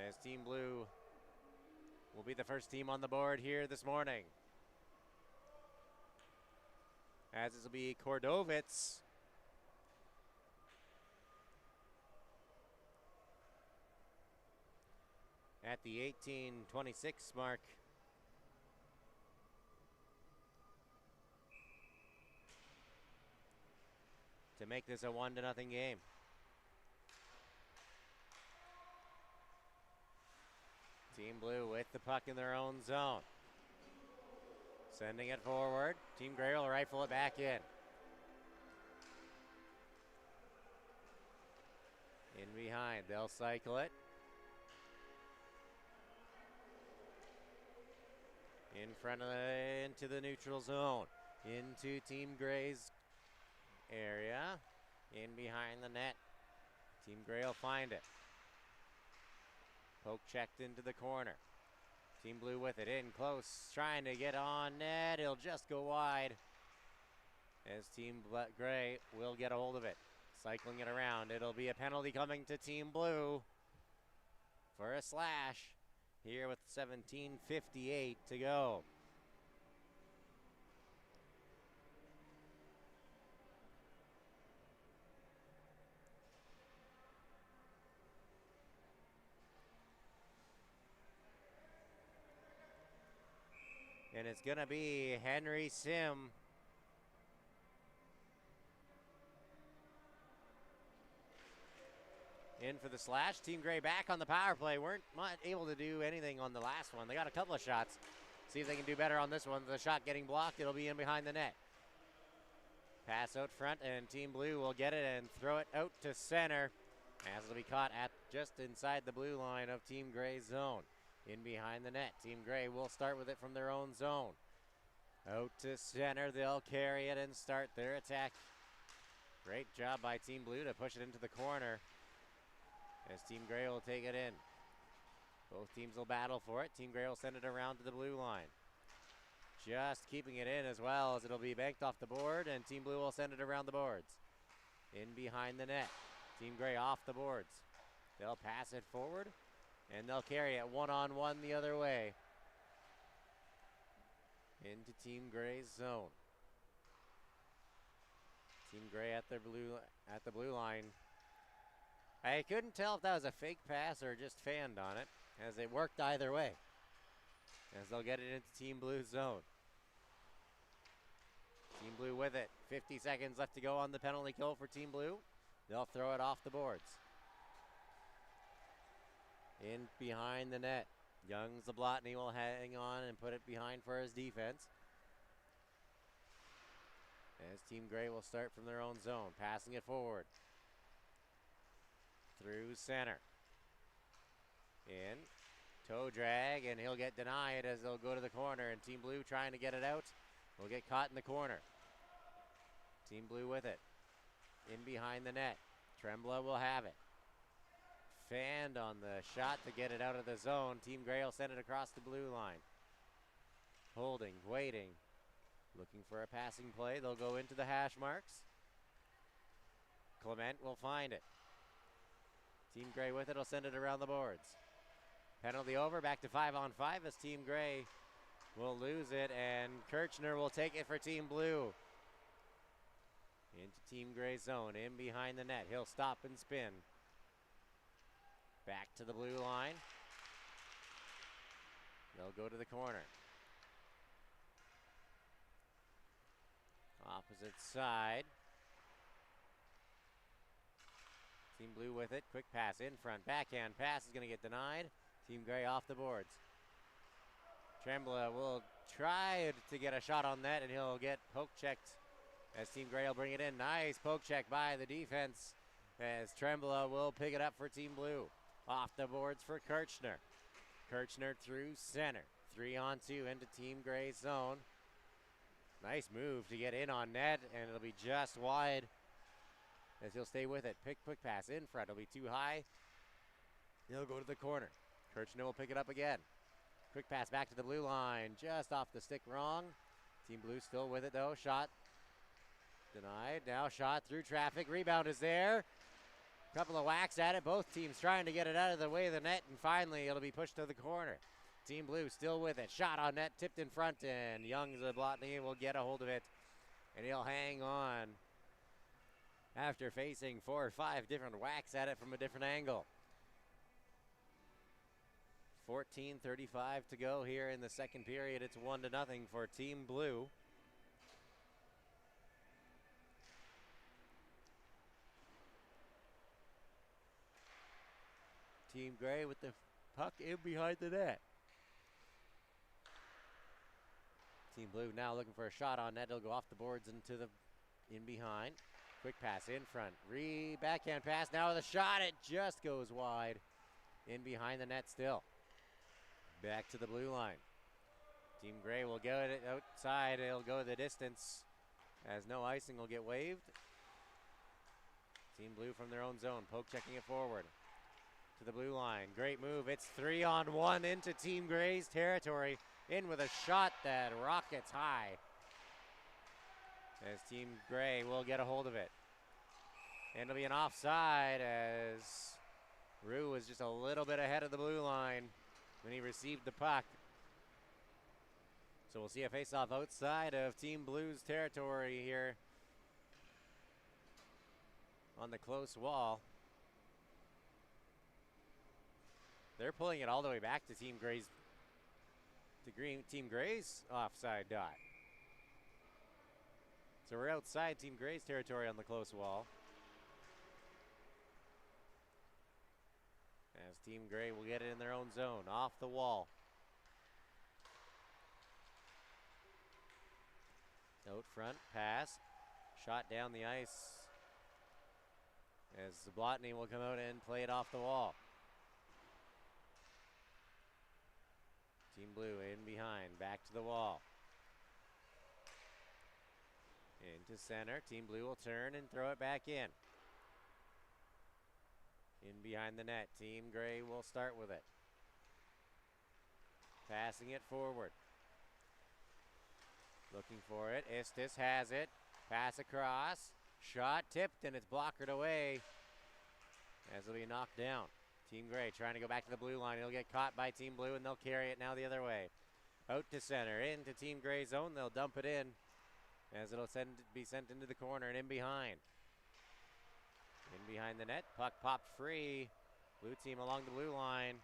As Team Blue will be the first team on the board here this morning. As this will be Cordovitz. At the 18:26 mark. To make this a 1-0 game. Team Blue with the puck in their own zone. Sending it forward. Team Gray will rifle it back in. In behind, they'll cycle it. In front of into the neutral zone. Into Team Gray's area. In behind the net. Team Gray will find it. Poke checked into the corner. Team Blue with it in close, trying to get on net. It'll just go wide as Team Gray will get a hold of it. Cycling it around. It'll be a penalty coming to Team Blue for a slash here with 17:58 to go. And it's going to be Henry Sim. In for the slash. Team Gray back on the power play. Weren't able to do anything on the last one. They got a couple of shots. See if they can do better on this one. The shot getting blocked. It'll be in behind the net. Pass out front, and Team Blue will get it and throw it out to center. As it'll be caught at just inside the blue line of Team Gray's zone. In behind the net. Team Gray will start with it from their own zone. Out to center. They'll carry it and start their attack. Great job by Team Blue to push it into the corner. As Team Gray will take it in. Both teams will battle for it. Team Gray will send it around to the blue line. Just keeping it in as well as it'll be banked off the board, and Team Blue will send it around the boards. In behind the net. Team Gray off the boards. They'll pass it forward. And they'll carry it one-on-one the other way. Into Team Gray's zone. Team Gray at the blue line. I couldn't tell if that was a fake pass or just fanned on it, as it worked either way. As they'll get it into Team Blue's zone. Team Blue with it. 50 seconds left to go on the penalty kill for Team Blue. They'll throw it off the boards. In behind the net. Young Zablotny will hang on and put it behind for his defense. As Team Gray will start from their own zone. Passing it forward. Through center. In. Toe drag, and he'll get denied as they'll go to the corner, and Team Blue trying to get it out will get caught in the corner. Team Blue with it. In behind the net. Trembla will have it. Fanned on the shot to get it out of the zone. Team Gray will send it across the blue line. Holding, waiting, looking for a passing play. They'll go into the hash marks. Clement will find it. Team Gray with it will send it around the boards. Penalty over, back to 5-on-5 as Team Gray will lose it, and Kirchner will take it for Team Blue. Into Team Gray's zone, in behind the net. He'll stop and spin. Back to the blue line. They'll go to the corner. Opposite side. Team Blue with it. Quick pass in front. Backhand pass is going to get denied. Team Gray off the boards. Trembla will try to get a shot on net, and he'll get poke checked as Team Gray will bring it in. Nice poke check by the defense as Trembla will pick it up for Team Blue. Off the boards for Kirchner. Kirchner through center. 3-on-2 into Team Gray's zone. Nice move to get in on net, and it'll be just wide as he'll stay with it. Quick pass in front. It'll be too high. He'll go to the corner. Kirchner will pick it up again. Quick pass back to the blue line. Just off the stick wrong. Team Blue still with it though. Shot denied. Now shot through traffic. Rebound is there. Couple of whacks at it. Both teams trying to get it out of the way of the net, and finally it'll be pushed to the corner. Team Blue still with it. Shot on net, tipped in front, and Young Zablotny will get a hold of it, and he'll hang on after facing 4 or 5 different whacks at it from a different angle. 14:35 to go here in the second period. It's 1-0 for Team Blue. Team Gray with the puck in behind the net. Team Blue now looking for a shot on net. It'll go off the boards into the in behind. Quick pass in front. Backhand pass. Now with a shot. It just goes wide. In behind the net still. Back to the blue line. Team Gray will get it outside. It'll go the distance as no icing will get waved. Team Blue from their own zone. Poke checking it forward to the blue line. Great move. It's 3-on-1 into Team Gray's territory. In with a shot that rockets high as Team Gray will get a hold of it. And it'll be an offside as Rue was just a little bit ahead of the blue line when he received the puck. So we'll see a face-off outside of Team Blue's territory here on the close wall. They're pulling it all the way back to Team Gray's offside dot. So we're outside Team Gray's territory on the close wall. As Team Gray will get it in their own zone, off the wall. Out front, pass, shot down the ice as Zablotny will come out and play it off the wall. Team Blue in behind, back to the wall. Into center, Team Blue will turn and throw it back in. In behind the net, Team Gray will start with it. Passing it forward. Looking for it, Estes has it. Pass across, shot tipped, and it's blockered away as it'll be knocked down. Team Gray trying to go back to the blue line. He'll get caught by Team Blue, and they'll carry it now the other way. Out to center, into Team Gray's zone. They'll dump it in as it'll be sent into the corner and in behind. In behind the net, puck popped free. Blue team along the blue line,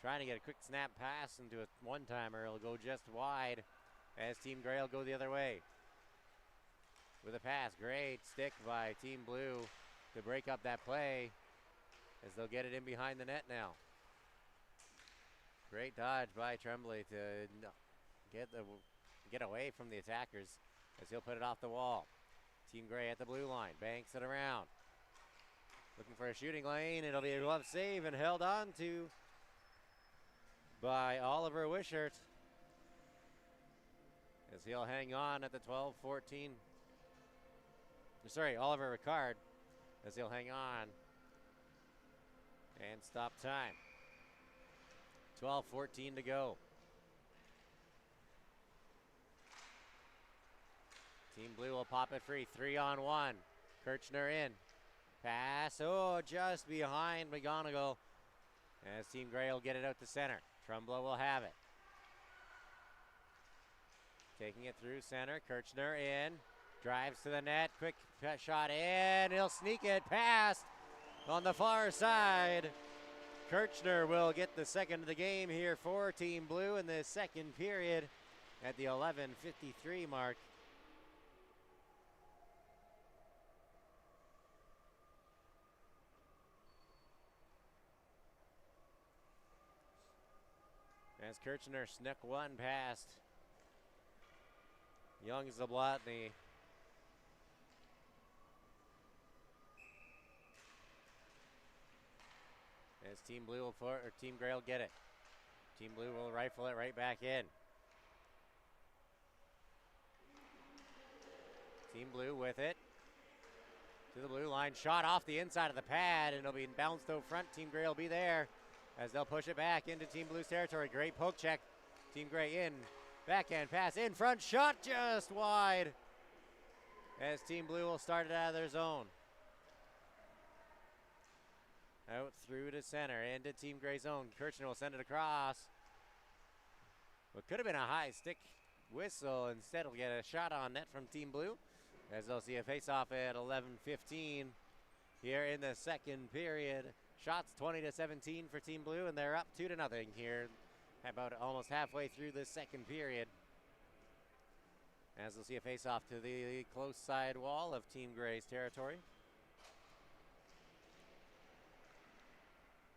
trying to get a quick snap pass into a one-timer. It'll go just wide as Team Gray will go the other way. With a pass, great stick by Team Blue to break up that play as they'll get it in behind the net now. Great dodge by Tremblay to get away from the attackers as he'll put it off the wall. Team Gray at the blue line, banks it around. Looking for a shooting lane. It'll be a glove save and held on to by Oliver Wishart, as he'll hang on at the 12-14. Sorry, Oliver Ricard, as he'll hang on and stop time. 12-14 to go. Team Blue will pop it free. 3-on-1. Kirchner in. Pass. Oh, just behind McGonigal. As Team Gray will get it out to center. Trumbull will have it. Taking it through center. Kirchner in. Drives to the net. Quick shot in. He'll sneak it past on the far side. Kirchner will get the second of the game here for Team Blue in the second period at the 11:53 mark. As Kirchner snuck one past Young Zablotny. As Team Blue will Team Gray will get it. Team Blue will rifle it right back in. Team Blue with it. To the blue line. Shot off the inside of the pad, and it'll be bounced out front. Team Gray will be there as they'll push it back into Team Blue's territory. Great poke check. Team Gray in. Backhand pass in front. Shot just wide. As Team Blue will start it out of their zone. Out through to center, into Team Gray's zone. Kirchner will send it across. What could have been a high stick whistle. Instead, will get a shot on net from Team Blue, as they'll see a face-off at 11:15 here in the second period. Shots 20-17 for Team Blue, and they're up 2-0 here, about almost halfway through the second period. As we'll see a face-off to the close side wall of Team Gray's territory.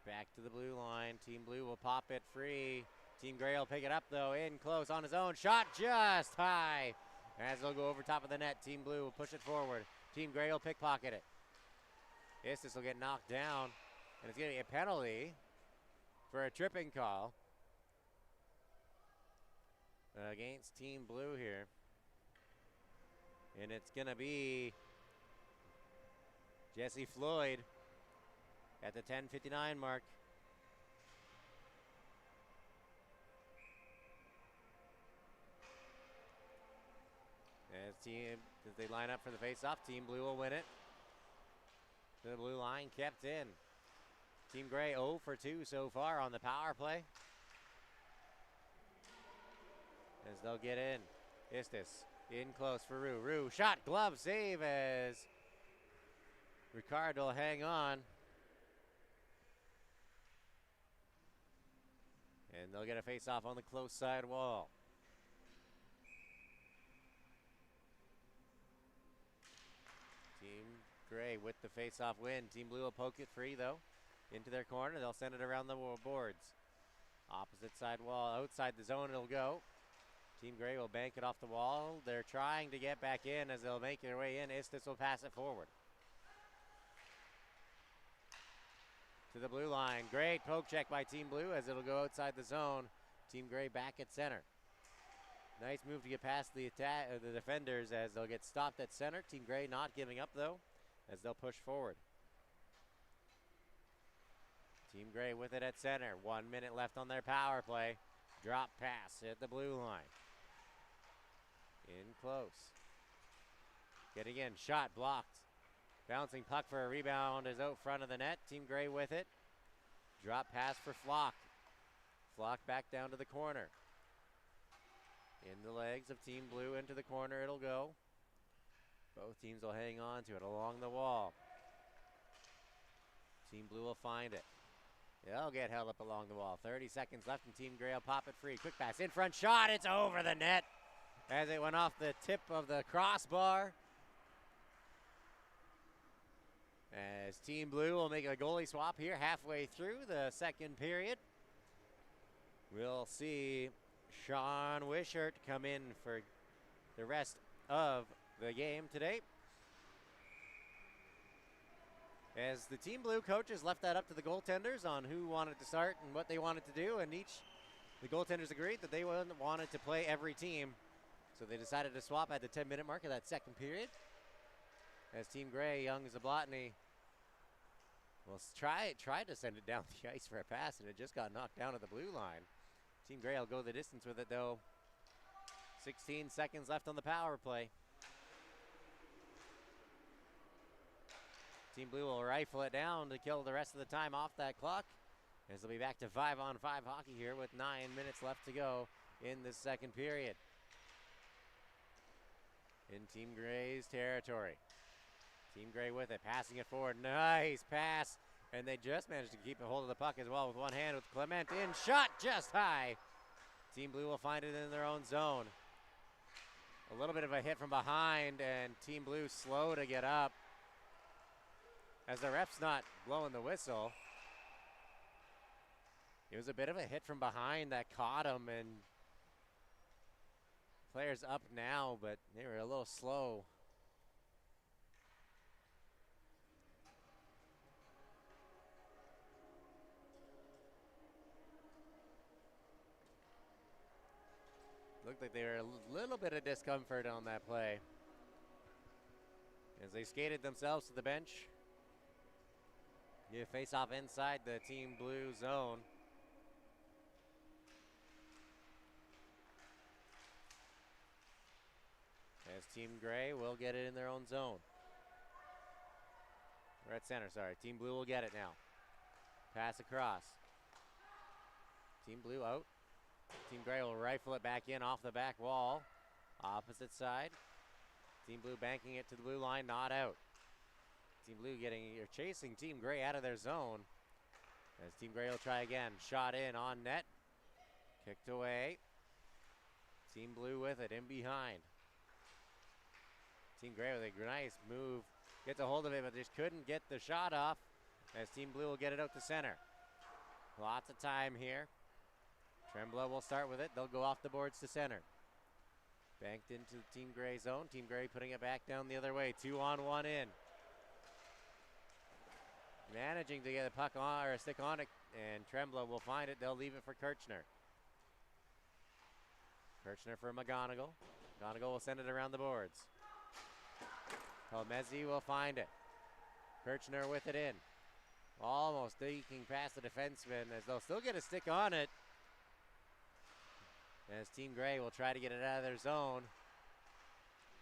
Back to the blue line. Team Blue will pop it free. Team Gray will pick it up, though, in close on his own. Shot just high. As they'll go over top of the net, Team Blue will push it forward. Team Gray will pickpocket it. This will get knocked down, and it's going to be a penalty for a tripping call against Team Blue here. And it's going to be Jesse Floyd at the 10:59 mark. As they line up for the face-off, Team Blue will win it. To the blue line, kept in. Team Gray 0 for 2 so far on the power play. As they'll get in. Istis in close for Rue. Rue shot, glove save as Ricard will hang on. And they'll get a face-off on the close side wall. Team Gray with the face-off win. Team Blue will poke it free, though, into their corner. They'll send it around the boards. Opposite side wall, outside the zone it'll go. Team Gray will bank it off the wall. They're trying to get back in as they'll make their way in. Istis will pass it forward. To the blue line. Great poke check by Team Blue as it'll go outside the zone. Team Gray back at center. Nice move to get past the defenders as they'll get stopped at center. Team Gray not giving up, though, as they'll push forward. Team Gray with it at center. 1 minute left on their power play. Drop pass at the blue line. In close. Getting in. Shot blocked. Bouncing puck for a rebound is out front of the net. Team Gray with it. Drop pass for Flock. Flock back down to the corner. In the legs of Team Blue into the corner it'll go. Both teams will hang on to it along the wall. Team Blue will find it. They'll get held up along the wall. 30 seconds left and Team Gray will pop it free. Quick pass in front shot. It's over the net as it went off the tip of the crossbar. As Team Blue will make a goalie swap here halfway through the second period. We'll see Sean Wishart come in for the rest of the game today. As the Team Blue coaches left that up to the goaltenders on who wanted to start and what they wanted to do, and each The goaltenders agreed that they wanted to play every team, so they decided to swap at the 10-minute mark of that second period. As Team Gray, Young Zablotny will tried to send it down the ice for a pass, and it just got knocked down at the blue line. Team Gray will go the distance with it, though. 16 seconds left on the power play. Team Blue will rifle it down to kill the rest of the time off that clock, as they'll be back to 5-on-5 hockey here with 9 minutes left to go in the second period. In Team Gray's territory. Team Gray with it, passing it forward. Nice pass, and they just managed to keep a hold of the puck as well with one hand with Clement in. Shot just high. Team Blue will find it in their own zone. A little bit of a hit from behind, and Team Blue slow to get up, as the ref's not blowing the whistle. It was a bit of a hit from behind that caught him, and players up now, but they were a little slow. Looked like they were a little bit of discomfort on that play, as they skated themselves to the bench. You face off inside the Team Blue zone. As Team Gray will get it in their own zone. We're at center, sorry. Team Blue will get it now. Pass across. Team Blue out. Team Gray will rifle it back in off the back wall. Opposite side. Team Blue banking it to the blue line, not out. Team Blue chasing Team Gray out of their zone. As Team Gray will try again. Shot in on net. Kicked away. Team Blue with it in behind. Team Gray with a nice move. Gets a hold of it, but just couldn't get the shot off, as Team Blue will get it out to center. Lots of time here. Tremblow will start with it. They'll go off the boards to center. Banked into the Team Gray zone. Team Gray putting it back down the other way. 2-on-1 in. Managing to get a puck on, or a stick on it, and Tremblow will find it. They'll leave it for Kirchner. Kirchner for McGonigal. McGonigal will send it around the boards. Palmezzi will find it. Kirchner with it in. Almost eking past the defenseman, as they'll still get a stick on it. As Team Gray will try to get it out of their zone.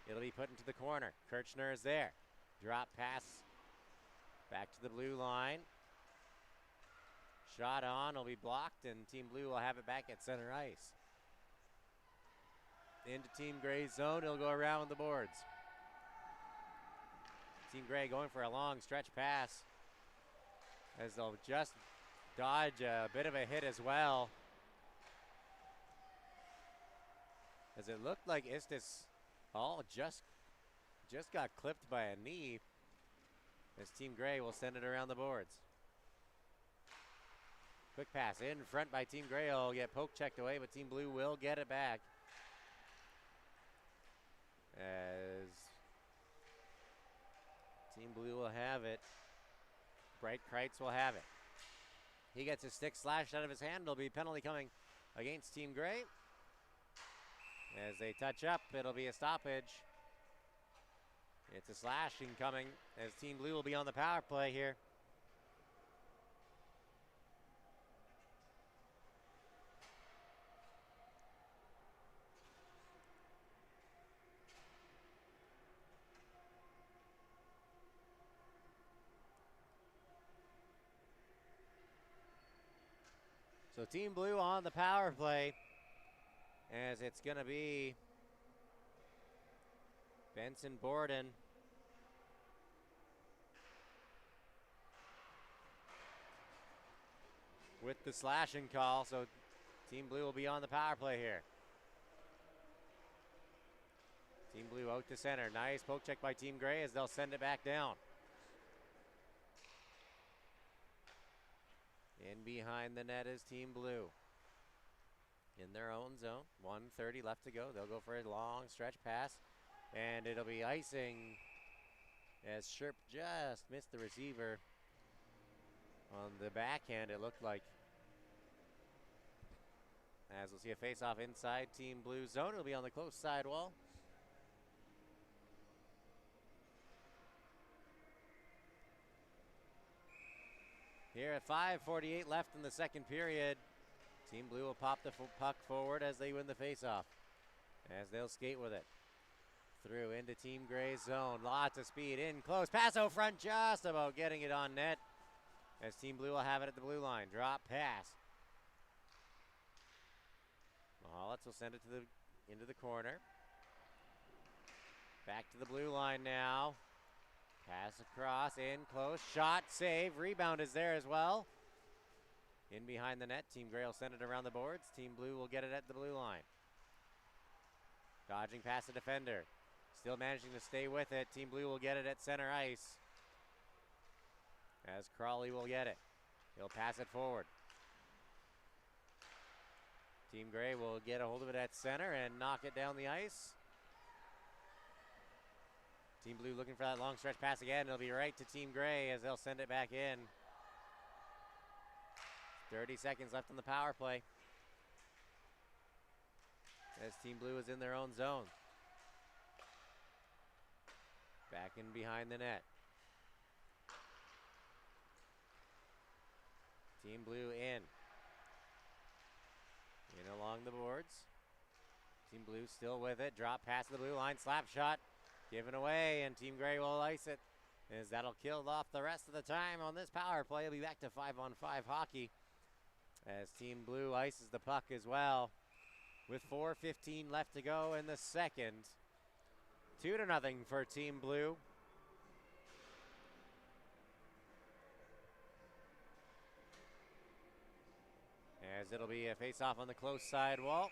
It'll be put into the corner. Kirchner is there. Drop pass back to the blue line. Shot on will be blocked, and Team Blue will have it back at center ice. Into Team Gray's zone. It'll go around the boards. Team Gray going for a long stretch pass, as they'll just dodge a bit of a hit as well. As it looked like Istis just got clipped by a knee, as Team Gray will send it around the boards. Quick pass in front by Team Gray. Will get poke checked away, but Team Blue will get it back. As Team Blue will have it. Bright Kreitz will have it. He gets his stick slashed out of his hand. There'll be a penalty coming against Team Gray. As they touch up, it'll be a stoppage. It's a slashing coming, as Team Blue will be on the power play here. So Team Blue on the power play, as it's going to be Benson Borden. With the slashing call, so Team Blue will be on the power play here. Team Blue out to center. Nice poke check by Team Gray, as they'll send it back down. In behind the net is Team Blue. In their own zone. 1:30 left to go. They'll go for a long stretch pass, and it'll be icing, as Sherp just missed the receiver on the backhand, it looked like. as we'll see a face-off inside Team Blue zone. It'll be on the close side wall. Here at 5:48 left in the second period, Team Blue will pop the puck forward as they win the face-off, as they'll skate with it. Through into Team Gray's zone. Lots of speed in close. Pass out front, just about getting it on net, as Team Blue will have it at the blue line. Drop pass. Mahalitz will send it to into the corner. Back to the blue line now. Pass across, in close, shot, save, rebound is there as well. In behind the net, Team Gray will send it around the boards. Team Blue will get it at the blue line. Dodging past the defender. Still managing to stay with it. Team Blue will get it at center ice, as Crawley will get it. He'll pass it forward. Team Gray will get a hold of it at center and knock it down the ice. Team Blue looking for that long stretch pass again. It'll be right to Team Gray as they'll send it back in. 30 seconds left on the power play, as Team Blue is in their own zone. Back in behind the net. Team Blue in along the boards. Team Blue still with it. Drop pass to the blue line. Slap shot given away, and Team Gray will ice it, as that'll kill off the rest of the time on this power play. It'll be back to 5-on-5 hockey, as Team Blue ices the puck as well, with 4:15 left to go in the second. 2-0 for Team Blue. As it'll be a face-off on the close side wall.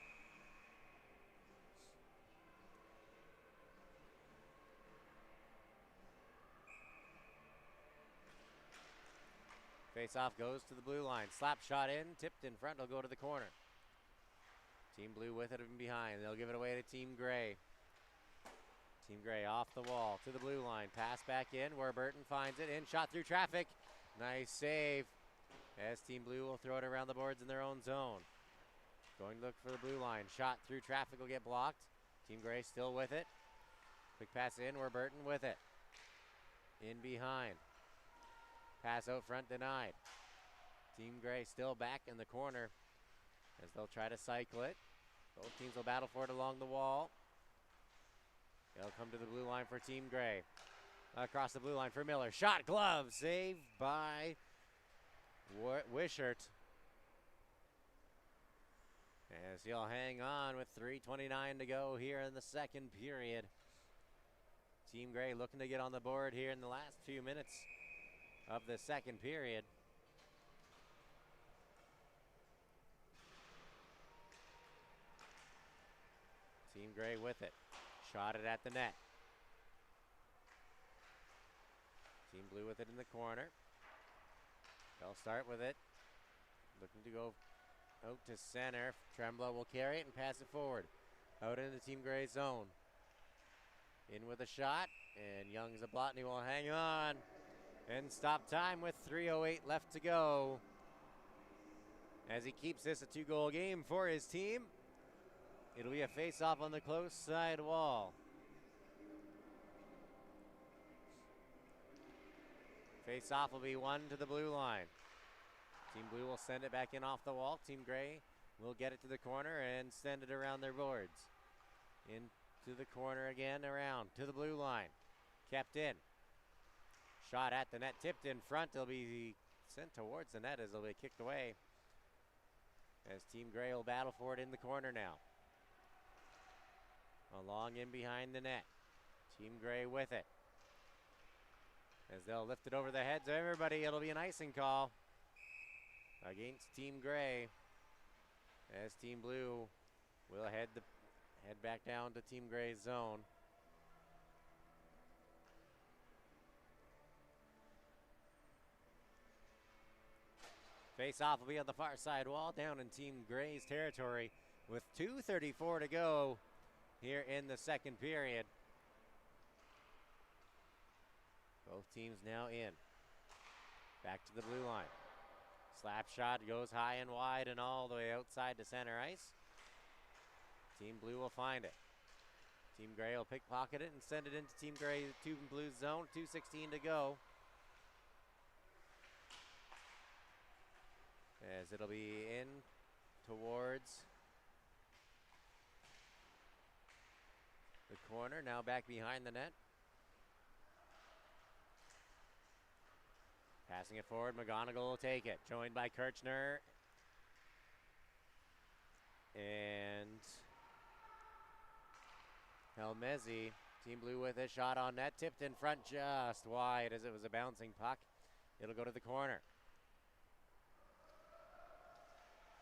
Face-off goes to the blue line. Slap shot in, tipped in front, it'll go to the corner. Team Blue with it in behind. They'll give it away to Team Gray. Team Gray off the wall to the blue line. Pass back in where Burton finds it. In, shot through traffic. Nice save, as Team Blue will throw it around the boards in their own zone. Going to look for the blue line. Shot through traffic will get blocked. Team Gray still with it. Quick pass in where Burton with it. In behind. Pass out front denied. Team Gray still back in the corner, as they'll try to cycle it. Both teams will battle for it along the wall. They'll come to the blue line for Team Gray. Across the blue line for Miller. Shot, glove, saved by Wishart, as he'll hang on with 3:29 to go here in the second period. Team Gray looking to get on the board here in the last few minutes of the second period. Team Gray with it. Shot it at the net. Team Blue with it in the corner. They'll start with it. Looking to go out to center. Tremblay will carry it and pass it forward. Out into Team Gray's zone. In with a shot, and Young Zablotny will hang on and stop time with 3:08 left to go, as he keeps this a 2-goal game for his team. It'll be a face-off on the close side wall. Face-off will be one to the blue line. Team Blue will send it back in off the wall. Team Gray will get it to the corner and send it around their boards. Into the corner again, around to the blue line. Kept in. Shot at the net, tipped in front. It'll be sent towards the net as it'll be kicked away, as Team Gray will battle for it in the corner now. Along in behind the net. Team Gray with it, as they'll lift it over the heads of everybody. It'll be an icing call against Team Gray, as Team Blue will head back down to Team Gray's zone. Face-off will be on the far side wall, down in Team Gray's territory, with 2:34 to go here in the second period. Both teams now in. Back to the blue line. Slap shot goes high and wide and all the way outside to center ice. Team Blue will find it. Team Gray will pickpocket it and send it into Team Gray, Team Blue's zone. 2:16 to go. As it'll be in towards the corner, now back behind the net. Passing it forward, McGonigal will take it, joined by Kirchner and Helmezi. Team Blue with a shot on net, tipped in front just wide as it was a bouncing puck. It'll go to the corner.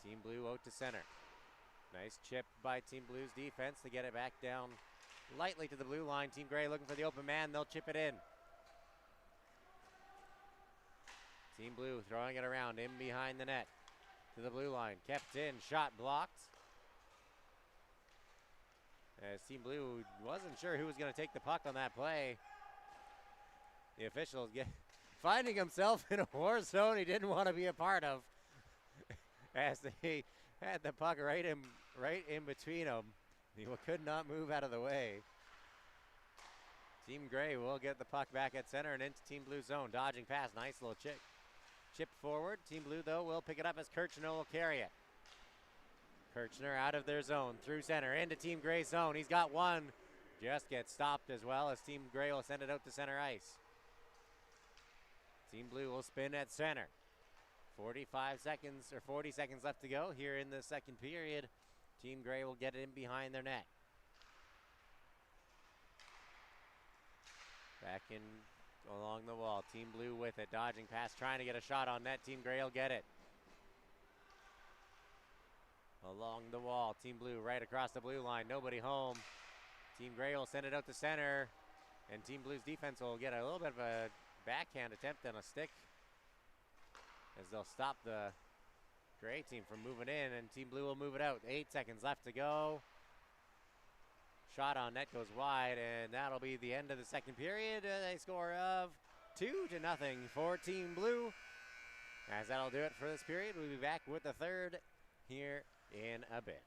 Team Blue out to center. Nice chip by Team Blue's defense to get it back down lightly to the blue line. Team Gray looking for the open man. They'll chip it in. Team Blue throwing it around in behind the net to the blue line. Kept in, shot blocked. As Team Blue wasn't sure who was going to take the puck on that play. The officials finding himself in a war zone he didn't want to be a part of. As they had the puck right in between them. He could not move out of the way. Team Gray will get the puck back at center and into Team Blue's zone. Dodging pass, nice little chip forward. Team Blue, though, will pick it up as Kirchner will carry it. Kirchner out of their zone, through center, into Team Gray's zone. He's got one. Just gets stopped as well as Team Gray will send it out to center ice. Team Blue will spin at center. 40 seconds left to go here in the second period. Team Gray will get it in behind their net. Back in along the wall. Team Blue with it. Dodging pass, trying to get a shot on net. Team Gray will get it. Along the wall. Team Blue right across the blue line. Nobody home. Team Gray will send it out to center. And Team Blue's defense will get a little bit of a backhand attempt on a stick, as they'll stop the Gray team from moving in, and Team Blue will move it out. 8 seconds left to go. Shot on net goes wide, and that'll be the end of the second period. A score of 2-0 for Team Blue. As that'll do it for this period. We'll be back with the third here in a bit.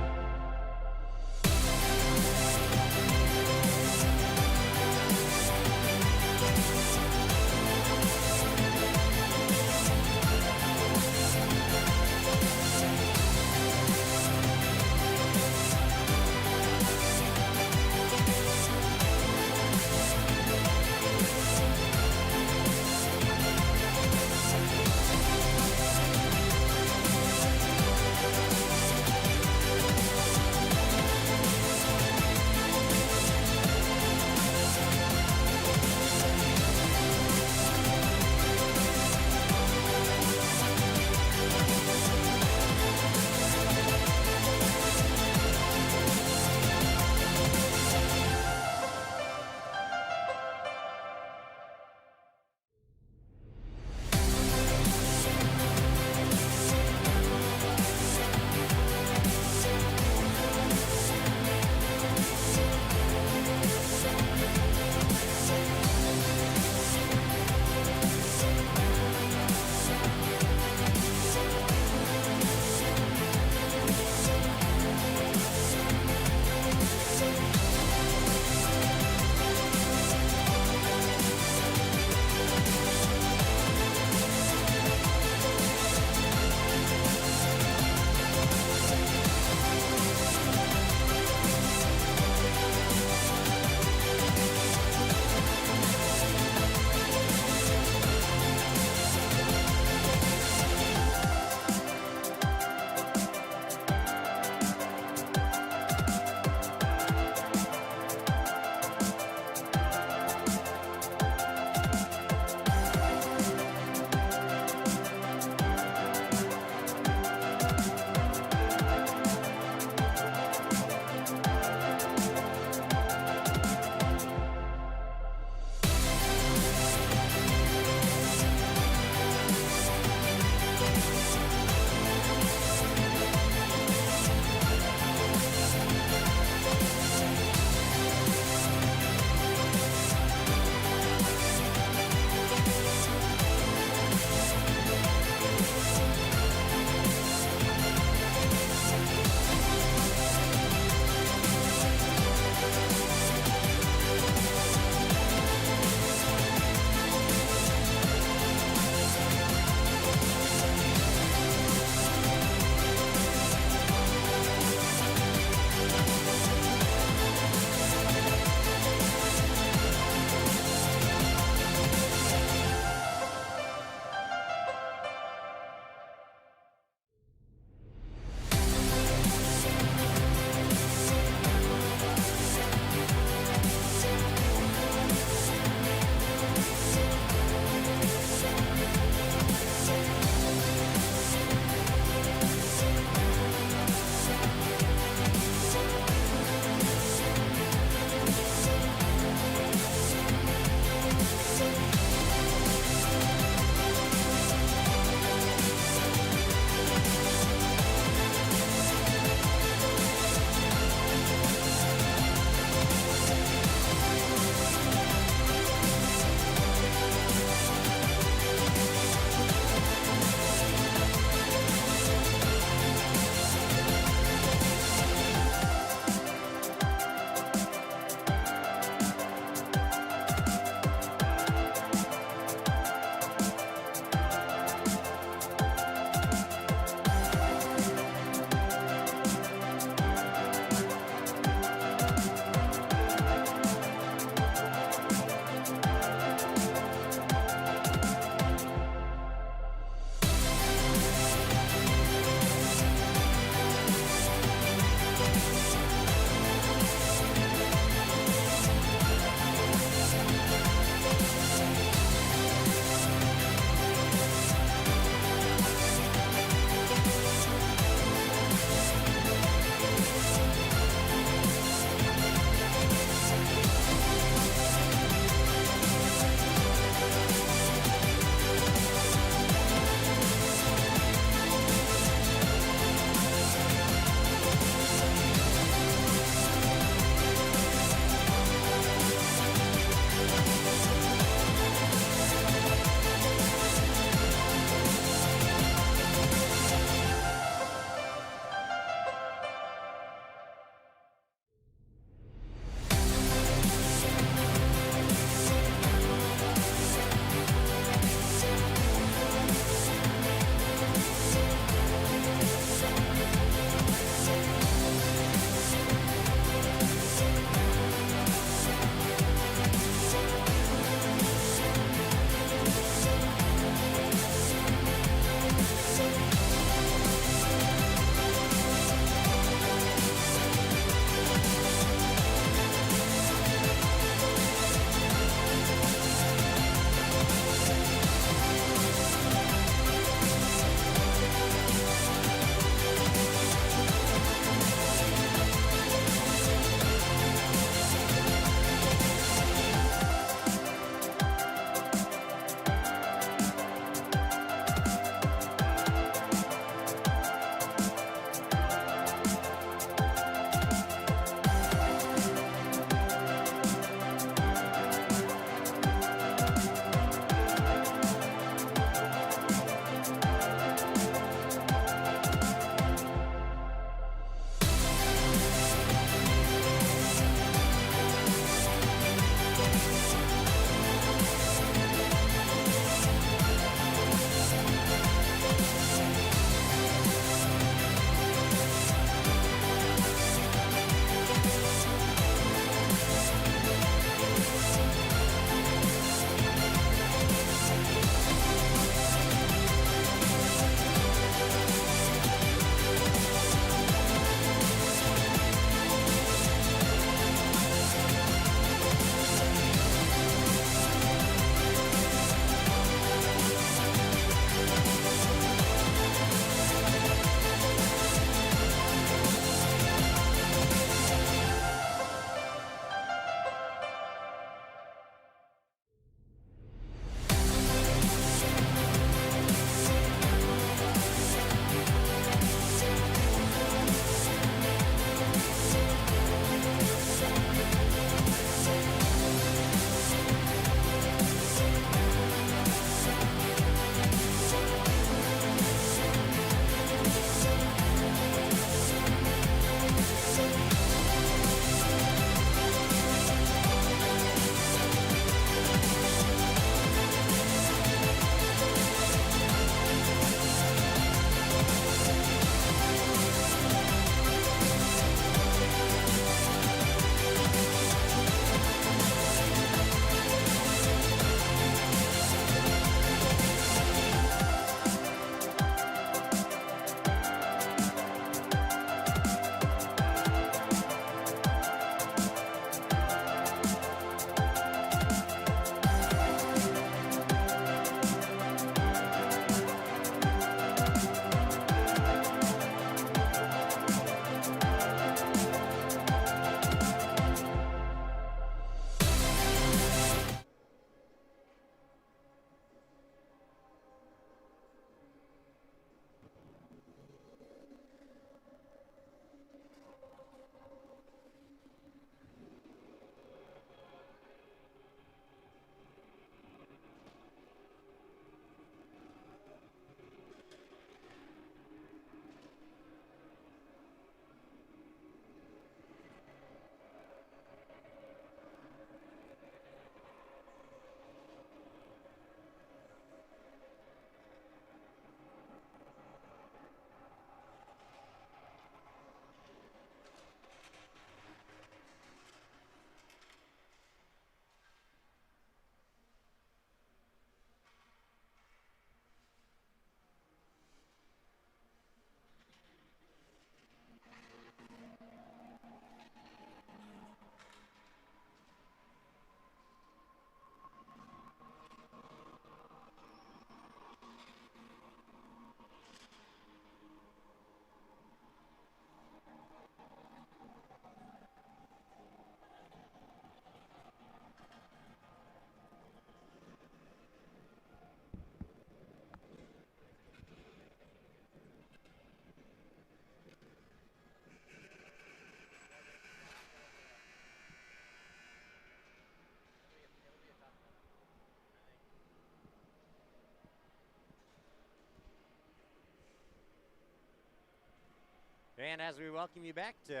And as we welcome you back to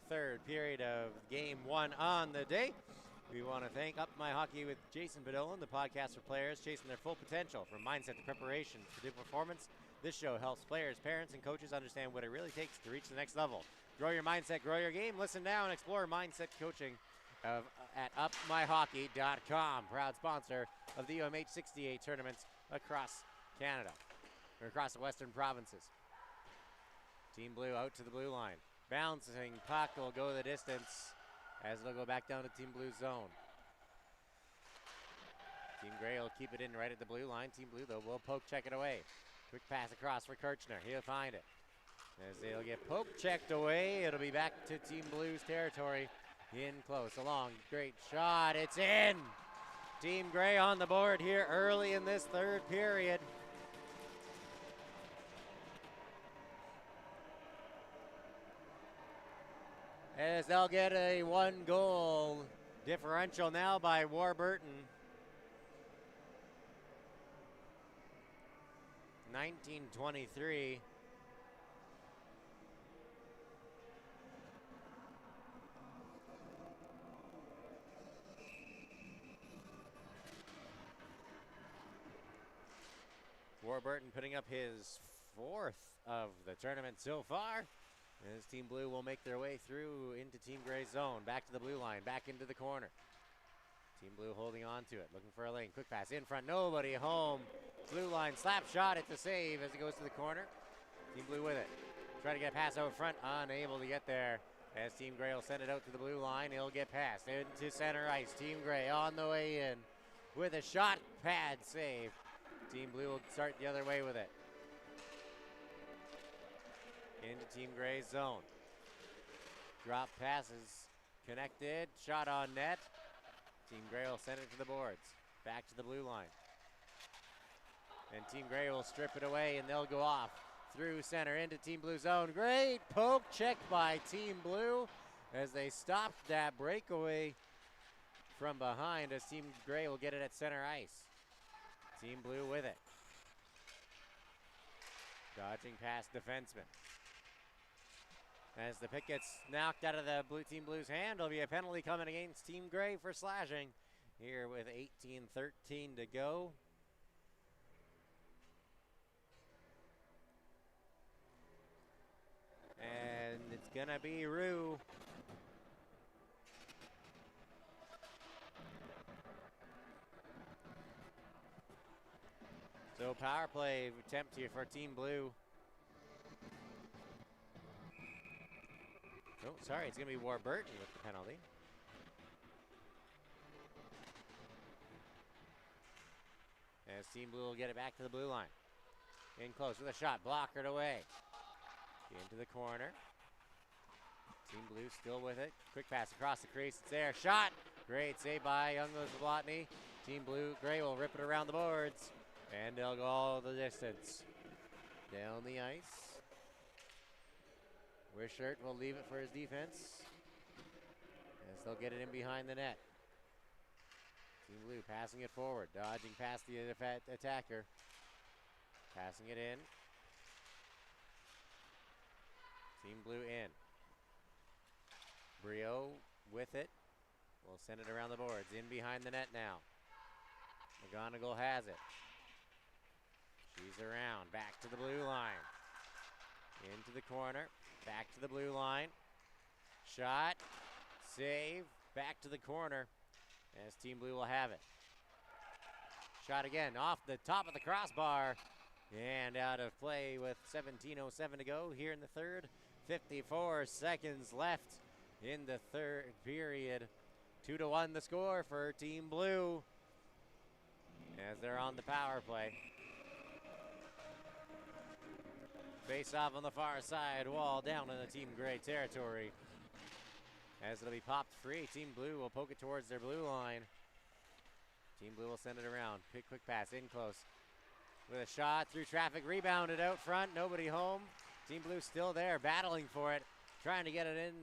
third period of game one on the day, we want to thank Up My Hockey with Jason Bedolan, the podcast for players chasing their full potential. From mindset to preparation to performance, this show helps players, parents, and coaches understand what it really takes to reach the next level. Grow your mindset, grow your game. Listen now and explore mindset coaching at upmyhockey.com. Proud sponsor of the UMH-68 tournaments across Canada, or across the western provinces. Team Blue out to the blue line. Bouncing puck will go the distance as it'll go back down to Team Blue's zone. Team Gray will keep it in right at the blue line. Team Blue, though, will poke check it away. Quick pass across for Kirchner. He'll find it. As they'll get poke checked away, it'll be back to Team Blue's territory. In close, along, great shot, it's in! Team Gray on the board here early in this third period. As they'll get a 1-goal differential now by Warburton. 19-23. Warburton putting up his 4th of the tournament so far. As Team Blue will make their way through into Team Gray's zone. Back to the blue line, back into the corner. Team Blue holding on to it, looking for a lane. Quick pass in front, nobody home. Blue line, slap shot at the save as it goes to the corner. Team Blue with it. Try to get a pass out front, unable to get there. As Team Gray will send it out to the blue line, he'll get past into center ice. Team Gray on the way in with a shot pad save. Team Blue will start the other way with it. Into Team Gray's zone. Drop passes connected, shot on net. Team Gray will send it to the boards. Back to the blue line. And Team Gray will strip it away and they'll go off through center into Team Blue zone. Great poke check by Team Blue as they stopped that breakaway from behind as Team Gray will get it at center ice. Team Blue with it. Dodging past defenseman. As the pick gets knocked out of the Team Blue's hand, there'll be a penalty coming against Team Gray for slashing here with 18:13 to go. And it's gonna be Rue. So power play attempt here for Team Blue. Oh, sorry, it's going to be Warburton with the penalty. As Team Blue will get it back to the blue line. In close with a shot, blockered away. Into the corner. Team Blue still with it. Quick pass across the crease, it's there. Shot! Great save by Younglos Zablotny. Team Blue, Gray will rip it around the boards. And they'll go all the distance. Down the ice. Wishart will leave it for his defense as they'll get it in behind the net. Team Blue passing it forward, dodging past the attacker. Passing it in. Team Blue in. Brio with it. We'll send it around the boards. In behind the net now. McGonigal has it. She's around. Back to the blue line. Into the corner. Back to the blue line. Shot. Save. Back to the corner as Team Blue will have it. Shot again off the top of the crossbar and out of play with 17:07 to go here in the third. 54 seconds left in the third period. 2-1 the score for Team Blue as they're on the power play. Face off on the far side wall down in the Team Gray territory. As it'll be popped free, Team Blue will poke it towards their blue line. Team Blue will send it around. Quick pass in close. With a shot through traffic, rebounded out front, nobody home. Team Blue still there, battling for it, trying to get it in.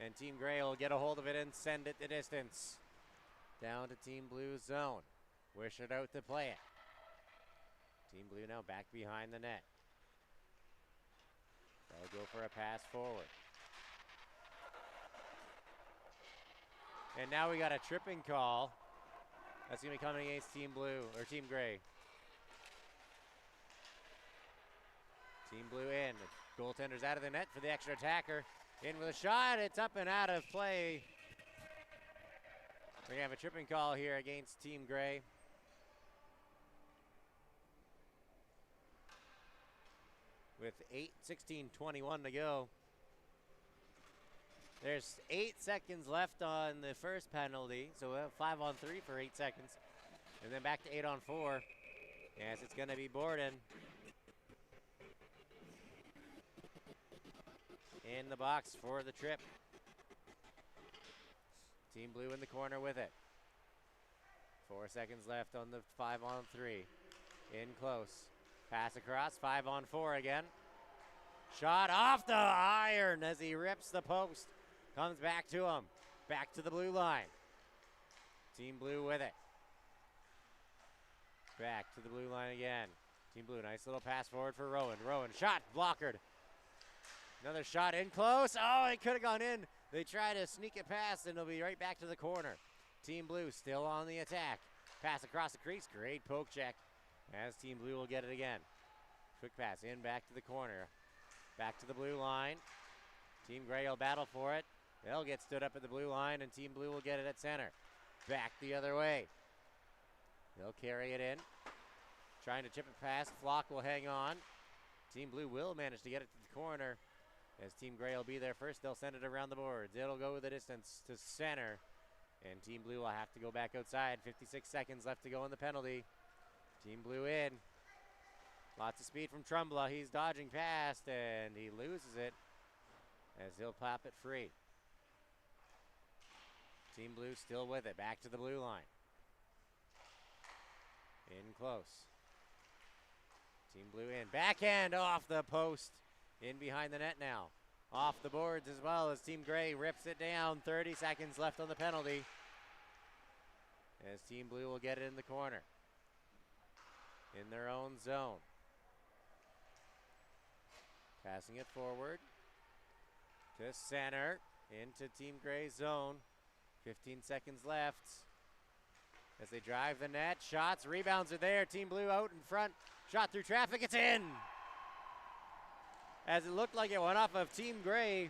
And Team Gray will get a hold of it and send it the distance. Down to Team Blue's zone. Wish it out to play it. Team Blue now back behind the net. They'll go for a pass forward. And now we got a tripping call. That's going to be coming against Team Blue, or Team Gray. Team Blue in. The goaltender's out of the net for the extra attacker. In with a shot. It's up and out of play. We have a tripping call here against Team Gray. With 8:16:21 to go. There's 8 seconds left on the first penalty, so we'll have 5-on-3 for 8 seconds. And then back to 8-on-4. Yes, it's going to be Borden. In the box for the trip. Team Blue in the corner with it. 4 seconds left on the 5-on-3. In close. Pass across, 5-on-4 again. Shot off the iron as he rips the post. Comes back to him. Back to the blue line. Team Blue with it. Back to the blue line again. Team Blue, nice little pass forward for Rowan. Rowan, shot, blockered. Another shot in close. Oh, it could have gone in. They try to sneak it past, and it'll be right back to the corner. Team Blue still on the attack. Pass across the crease. Great poke check. As Team Blue will get it again. Quick pass in, back to the corner. Back to the blue line. Team Gray will battle for it. They'll get stood up at the blue line, and Team Blue will get it at center. Back the other way. They'll carry it in. Trying to chip it past. Flock will hang on. Team Blue will manage to get it to the corner. As Team Gray will be there first, they'll send it around the boards. It'll go the distance to center. And Team Blue will have to go back outside. 56 seconds left to go in the penalty. Team Blue in. Lots of speed from Trumbla. He's dodging past, and he loses it as he'll pop it free. Team Blue still with it. Back to the blue line. In close. Team Blue in. Backhand off the post. In behind the net now. Off the boards as well as Team Gray rips it down. 30 seconds left on the penalty. As Team Blue will get it in the corner. In their own zone. Passing it forward to center, into Team Gray's zone. 15 seconds left as they drive the net. Shots, rebounds are there. Team Blue out in front. Shot through traffic, it's in. As it looked like it went off of Team Gray.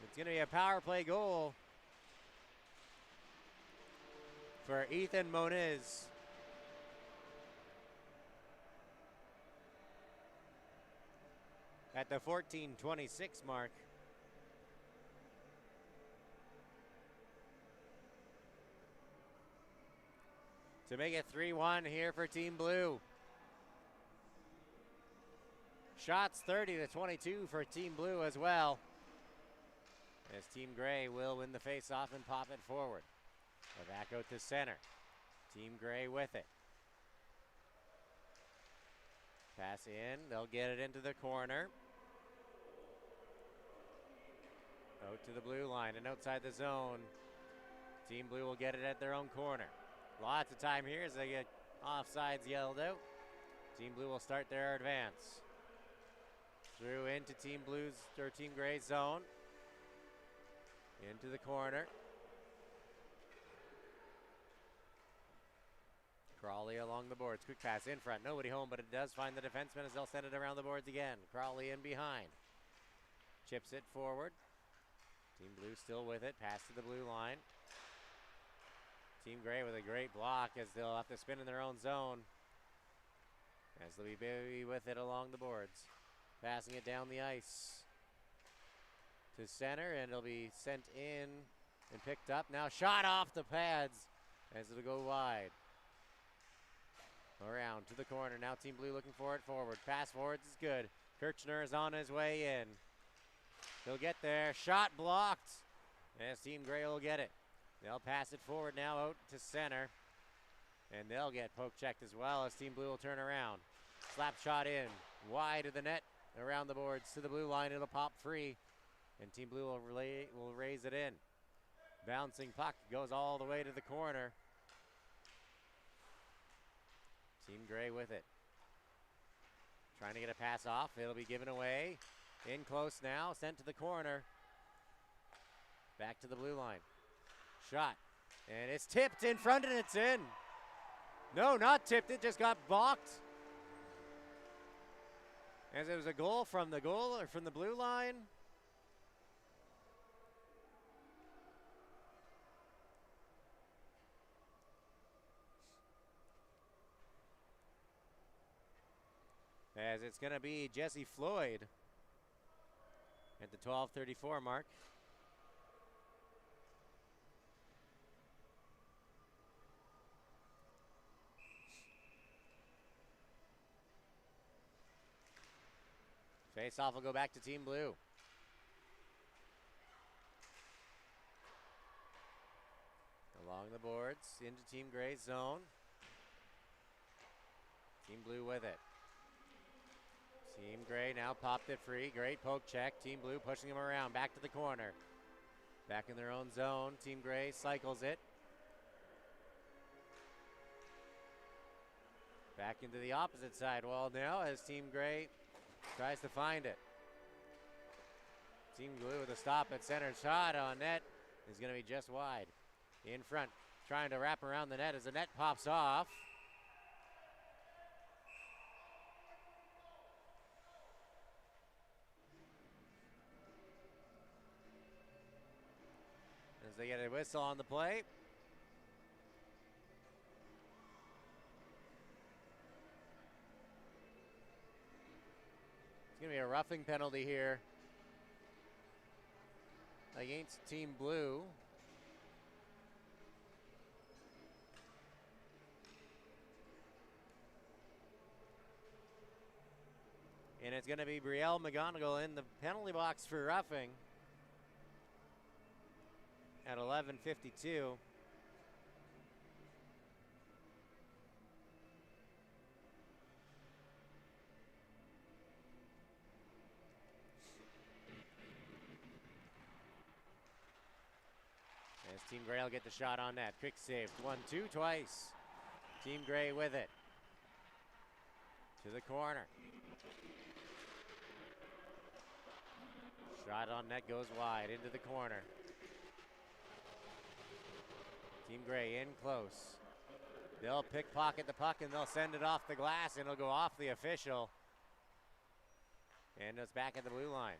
It's going to be a power play goal for Ethan Moniz. At the 14:26 mark. To make it 3-1 here for Team Blue. Shots 30-22 for Team Blue as well. As Team Gray will win the face-off and pop it forward. Back out to center. Team Gray with it. Pass in, they'll get it into the corner. Out to the blue line and outside the zone. Team Blue will get it at their own corner. Lots of time here as they get offsides yelled out. Team Blue will start their advance. Through into Team Blue's or Team Gray's zone. Into the corner. Crawley along the boards. Quick pass in front. Nobody home, but it does find the defenseman as they'll send it around the boards again. Crawley in behind. Chips it forward. Team Blue still with it. Pass to the blue line. Team Gray with a great block as they'll have to spin in their own zone. As they'll be busy with it along the boards. Passing it down the ice to center, and it'll be sent in and picked up. Now shot off the pads as it'll go wide. Around to the corner. Now Team Blue looking for it forward. Pass forwards is good. Kirchner is on his way in. He'll get there. Shot blocked. As Team Gray will get it. They'll pass it forward now out to center. And they'll get poke checked as well as Team Blue will turn around. Slap shot in. Wide of the net. Around the boards to the blue line. It'll pop free. And Team Blue will raise it in. Bouncing puck goes all the way to the corner. Team Gray with it. Trying to get a pass off. It'll be given away. In close now, sent to the corner. Back to the blue line. Shot. And it's tipped in front and it's in. No, not tipped, it just got balked. As it was a goal from the blue line. As it's going to be Jesse Floyd at the 12:34 mark. Face-off will go back to Team Blue. Along the boards, into Team Gray's zone. Team Blue with it. Team Gray now popped it free. Great poke check. Team Blue pushing him around. Back to the corner. Back in their own zone. Team Gray cycles it. Back into the opposite side wall now as Team Gray tries to find it. Team Blue with a stop at center. Shot on net is going to be just wide. In front, trying to wrap around the net as the net pops off. As they get a whistle on the play. It's going to be a roughing penalty here against Team Blue. And it's going to be Brielle McGonigal in the penalty box for roughing at 11:52. As Team Gray will get the shot on net. Quick save. 1-2 twice. Team Gray with it. To the corner. Shot on net goes wide into the corner. Team Gray in close. They'll pickpocket the puck and they'll send it off the glass and it'll go off the official. And it's back at the blue line.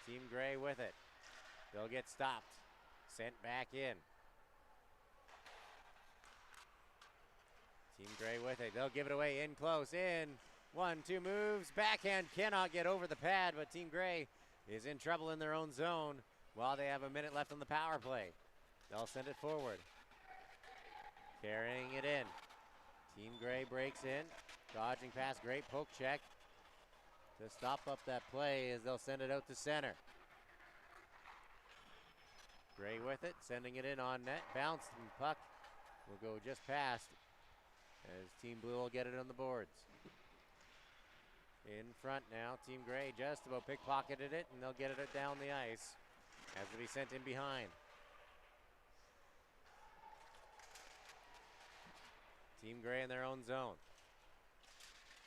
Team Gray with it. They'll get stopped. Sent back in. Team Gray with it. They'll give it away in close. In. 1-2 moves. Backhand cannot get over the pad, but Team Gray is in trouble in their own zone while they have a minute left on the power play. They'll send it forward. Carrying it in. Team Gray breaks in. Dodging past. Great poke check to stop up that play as they'll send it out to center. Gray with it, sending it in on net. Bounced and puck will go just past as Team Blue will get it on the boards. In front now, Team Gray just about pickpocketed it, and they'll get it down the ice as it'll be sent in behind. Team Gray in their own zone.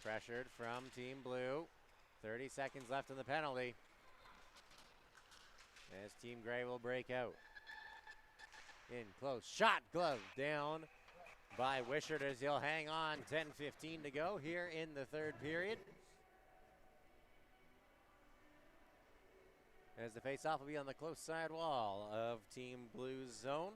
Pressured from Team Blue. 30 seconds left in the penalty. As Team Gray will break out. In close. Shot glove down by Wishart as he'll hang on. 10:15 to go here in the third period. As the face-off will be on the close side wall of Team Blue's zone.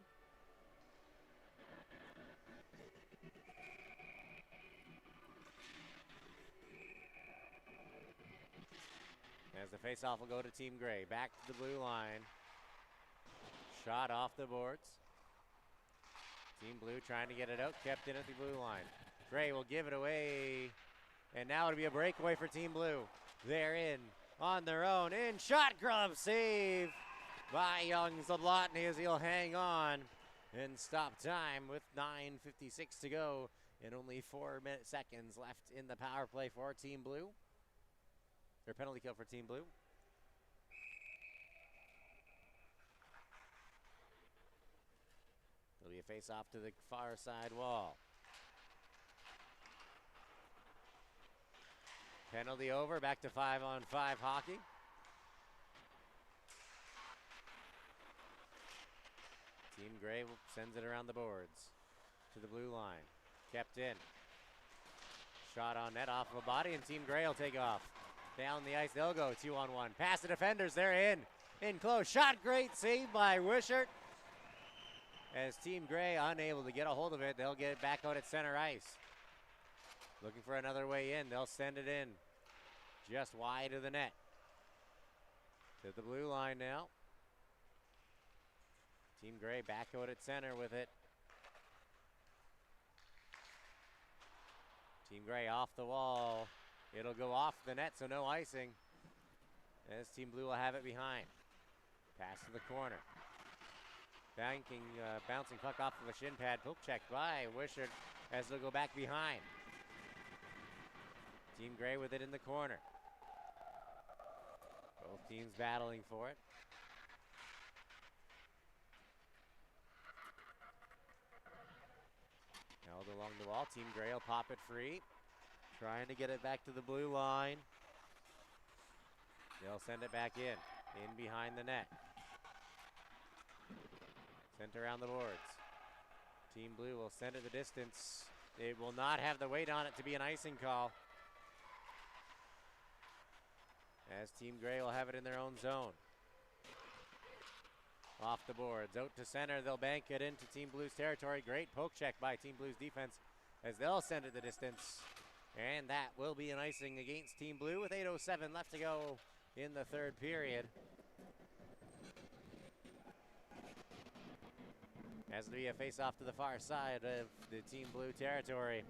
As the face-off will go to Team Gray. Back to the blue line. Shot off the boards. Team Blue trying to get it out. Kept in at the blue line. Gray will give it away. And now it'll be a breakaway for Team Blue. They're in on their own. In shot glove save by Young Zablotny as he'll hang on and stop time with 9:56 to go and only 4 seconds left in the power play for Team Blue. Their penalty kill for Team Blue. It'll be a face-off to the far side wall. Penalty over, back to 5-on-5 hockey. Team Gray sends it around the boards to the blue line. Kept in. Shot on net off of a body, and Team Gray will take off. Down the ice, they'll go 2-on-1. Past the defenders, they're in. In close, shot, great save by Wishart. As Team Gray unable to get a hold of it, they'll get it back out at center ice. Looking for another way in, they'll send it in. Just wide of the net. To the blue line now. Team Gray back out at center with it. Team Gray off the wall. It'll go off the net, so no icing. As Team Blue will have it behind. Pass to the corner. Bouncing puck off of a shin pad. Poke check by Wishart as they'll go back behind. Team Gray with it in the corner. Both teams battling for it. Held along the wall. Team Gray will pop it free. Trying to get it back to the blue line. They'll send it back in behind the net. Sent around the boards. Team Blue will send it the distance. It will not have the weight on it to be an icing call. As Team Gray will have it in their own zone. Off the boards, out to center, they'll bank it into Team Blue's territory. Great poke check by Team Blue's defense as they'll send it the distance. And that will be an icing against Team Blue with 8:07 left to go in the third period. As it'll be a face-off to the far side of the Team Blue territory.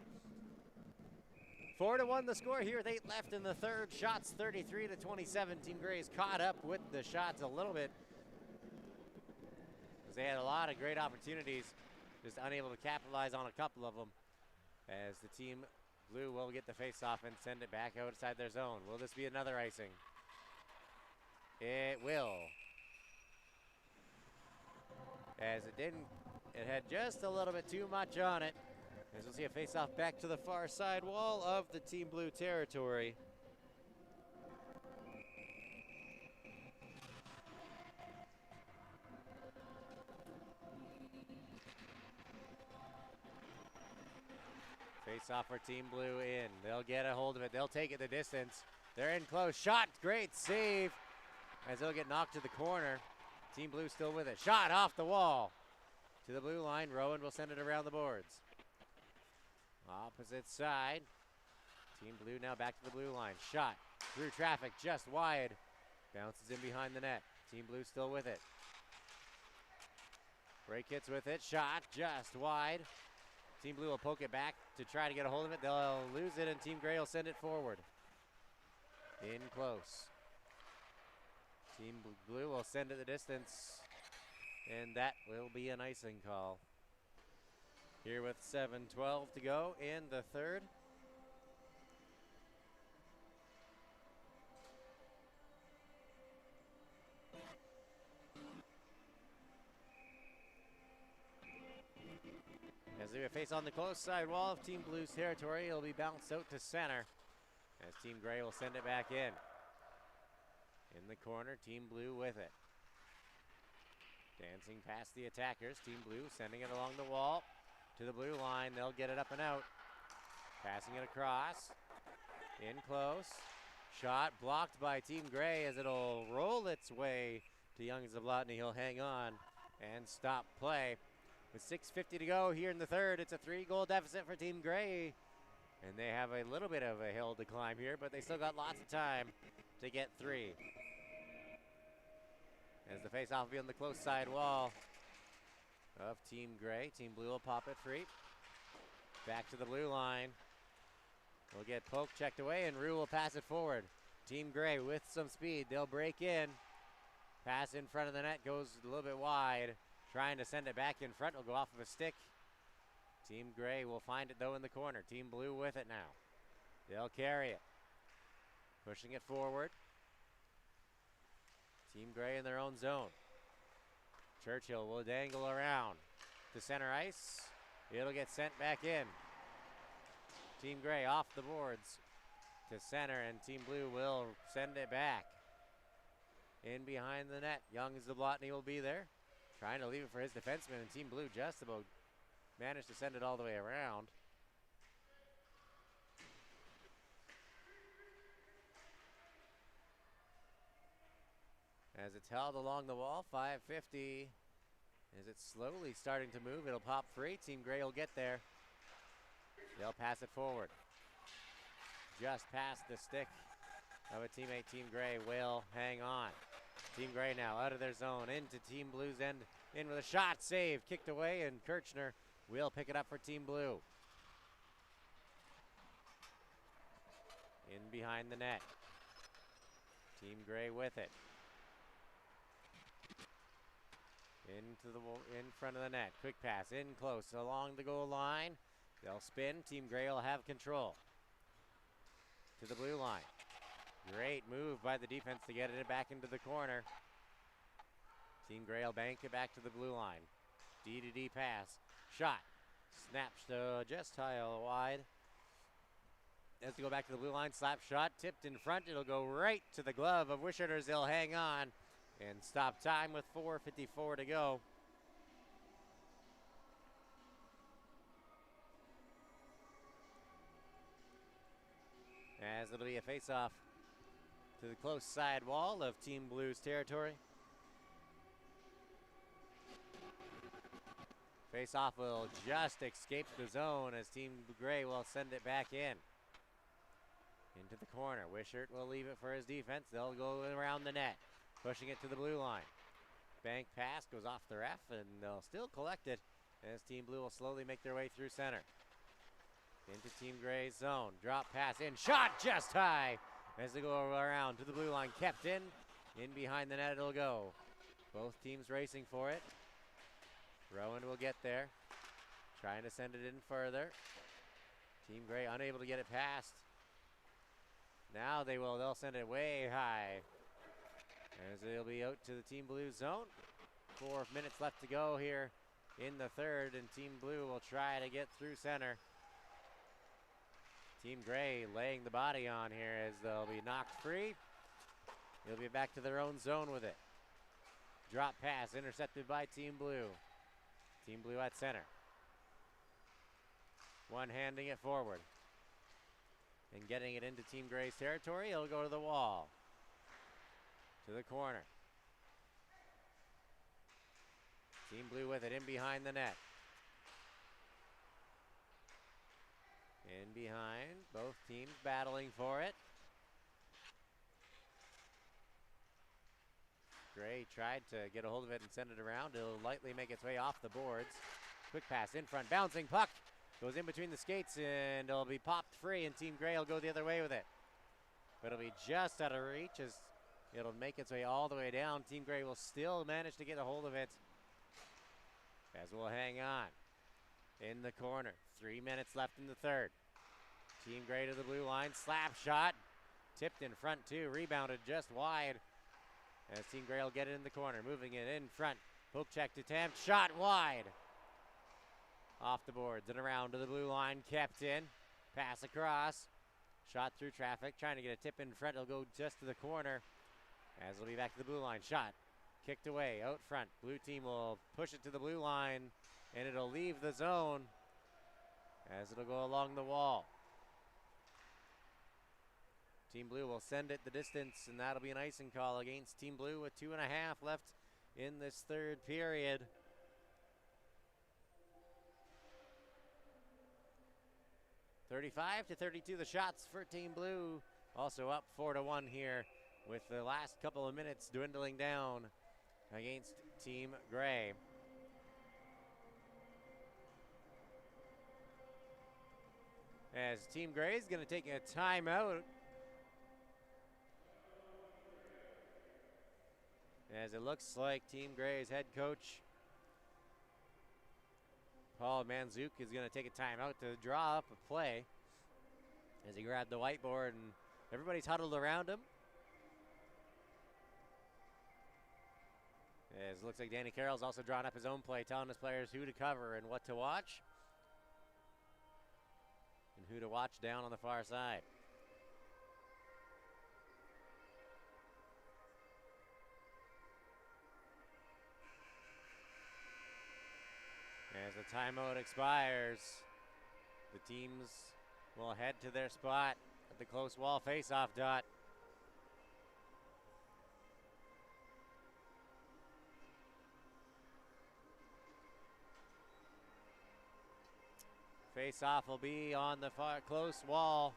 4-1 the score here with 8 left in the third. Shots 33-27. Team Gray's caught up with the shots a little bit. As they had a lot of great opportunities, just unable to capitalize on a couple of them. As the Team Blue will get the face-off and send it back outside their zone. Will this be another icing? It will. As it had just a little bit too much on it. As we'll see a face-off back to the far side wall of the Team Blue territory. Face-off for Team Blue in. They'll get a hold of it. They'll take it the distance. They're in close. Shot. Great save. As they'll get knocked to the corner. Team Blue still with it. Shot off the wall. To the blue line. Rowan will send it around the boards. Opposite side. Team Blue now back to the blue line. Shot through traffic just wide. Bounces in behind the net. Team Blue still with it. Break hits with it. Shot just wide. Team Blue will poke it back to try to get a hold of it. They'll lose it and Team Gray will send it forward. In close. Team Blue will send it the distance. And that will be an icing call. Here with 7:12 to go in the third. As they face on the close side wall of Team Blue's territory, it'll be bounced out to center. As Team Gray will send it back in. In the corner, Team Blue with it. Dancing past the attackers. Team Blue sending it along the wall to the blue line. They'll get it up and out. Passing it across. In close. Shot blocked by Team Gray as it'll roll its way to Young Zablotny. He'll hang on and stop play. With 6:50 to go here in the third, it's a 3-goal deficit for Team Gray. And they have a little bit of a hill to climb here, but they still got lots of time to get 3. As the face-off will be on the close side wall of Team Gray. Team Blue will pop it free. Back to the blue line. We'll get poke checked away and Rue will pass it forward. Team Gray with some speed. They'll break in. Pass in front of the net goes a little bit wide. Trying to send it back in front. Will go off of a stick. Team Gray will find it though in the corner. Team Blue with it now. They'll carry it. Pushing it forward. Team Gray in their own zone. Churchill will dangle around to center ice. It'll get sent back in. Team Gray off the boards. to center, and Team Blue will send it back. In behind the net, Young Zablotny will be there, trying to leave it for his defenseman, and Team Blue just about managed to send it all the way around. As it's held along the wall, 5:50. As it's slowly starting to move, it'll pop free. Team Gray will get there. They'll pass it forward. Just past the stick of a teammate. Team Gray will hang on. Team Gray now out of their zone, into Team Blue's end, in with a shot, save, kicked away, and Kirchner will pick it up for Team Blue. In behind the net. Team Gray with it. In front of the net. Quick pass in close along the goal line. They'll spin. Team Gray will have control. To the blue line. Great move by the defense to get it back into the corner. Team Gray will bank it back to the blue line. D-to-D pass. Shot. Snaps to just high wide. Has to go back to the blue line. Slap shot. Tipped in front. It'll go right to the glove of Wishers. They'll hang on and stop time with 4:54 to go. As it'll be a face-off to the close side wall of Team Blue's territory. Face-off will just escape the zone as Team Gray will send it back in. Into the corner. Wishart will leave it for his defense. They'll go around the net, pushing it to the blue line. Bank pass goes off the ref, and they'll still collect it as Team Blue will slowly make their way through center. Into Team Gray's zone. Drop pass in. Shot just high as they go around to the blue line. Kept in. In behind the net it'll go. Both teams racing for it. Rowan will get there. Trying to send it in further. Team Gray unable to get it past. Now they'll send it way high. As they'll be out to the Team Blue zone. 4 minutes left to go here in the third, and Team Blue will try to get through center. Team Gray laying the body on here as they'll be knocked free. They'll be back to their own zone with it. Drop pass intercepted by Team Blue. Team Blue at center. One handing it forward. And getting it into Team Gray's territory, it'll go to the wall. To the corner. Team Blue with it in behind the net. In behind, both teams battling for it. Gray tried to get a hold of it and send it around. It'll lightly make its way off the boards. Quick pass in front, bouncing puck. Goes in between the skates and it'll be popped free, and Team Gray will go the other way with it. But it'll be just out of reach as it'll make its way all the way down. Team Gray will still manage to get a hold of it as we'll hang on. In the corner, 3 minutes left in the third. Team Gray to the blue line, slap shot. Tipped in front too, rebounded just wide. As Team Gray will get it in the corner, moving it in front. Poke check attempt, shot wide. Off the boards and around to the blue line, kept in. Pass across, shot through traffic, trying to get a tip in front. It'll go just to the corner as it'll be back to the blue line. Shot, kicked away, out front. Blue team will push it to the blue line and it'll leave the zone as it'll go along the wall. Team Blue will send it the distance, and that'll be an icing call against Team Blue with 2.5 left in this third period. (35-32) the shots for Team Blue. Also up 4-1 here with the last couple of minutes dwindling down against Team Gray. As Team Gray is going to take a timeout. As it looks like Team Gray's head coach, Paul Manzuk, is going to take a timeout to draw up a play as he grabbed the whiteboard and everybody's huddled around him. As it looks like Danny Carroll's also drawn up his own play, telling his players who to cover and what to watch. And who to watch down on the far side. As the timeout expires, the teams will head to their spot at the close wall face-off dot. Face-off will be on the far close wall,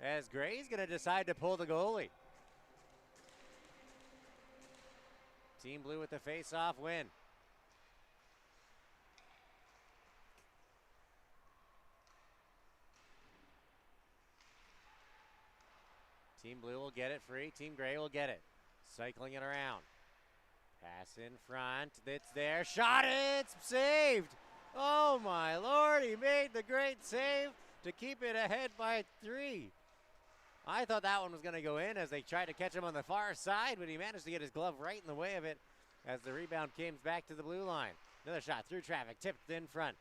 as Gray's going to decide to pull the goalie. Team Blue with the face-off win. Team Blue will get it free. Team Gray will get it. Cycling it around. Pass in front. It's there. Shot it. It's saved. Oh my Lord. He made the great save to keep it ahead by 3. I thought that one was going to go in as they tried to catch him on the far side, but he managed to get his glove right in the way of it as the rebound came back to the blue line. Another shot through traffic. Tipped in front.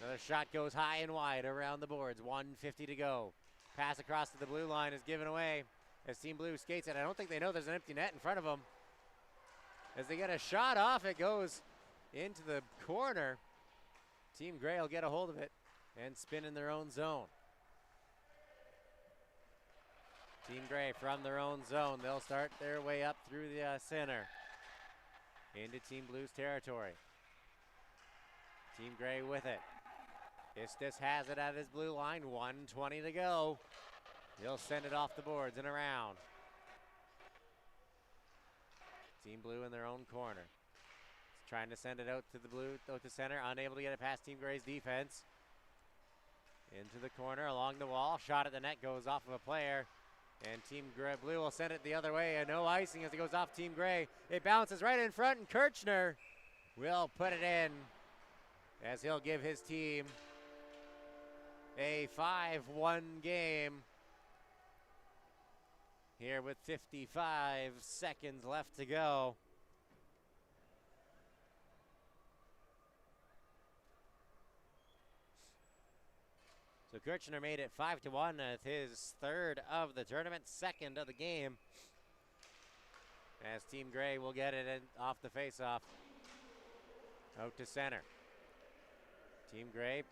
Another shot goes high and wide around the boards. 1:50 to go. Pass across to the blue line is given away as Team Blue skates it. I don't think they know there's an empty net in front of them. As they get a shot off, it goes into the corner. Team Gray will get a hold of it and spin in their own zone. Team Gray from their own zone. They'll start their way up through the center into Team Blue's territory. Team Gray with it. Istis has it at his blue line. 1:20 to go. He'll send it off the boards and around. Team Blue in their own corner. He's trying to send it out to the blue, out to center. Unable to get it past Team Gray's defense. Into the corner, along the wall. Shot at the net goes off of a player. And Team Blue will send it the other way. And no icing as it goes off Team Gray. It bounces right in front, and Kirchner will put it in as he'll give his team a 5-1 game here with 55 seconds left to go. So Kirchner made it 5-1 with his third of the tournament, second of the game. As Team Gray will get it in, off the faceoff. Out to center. Team Gray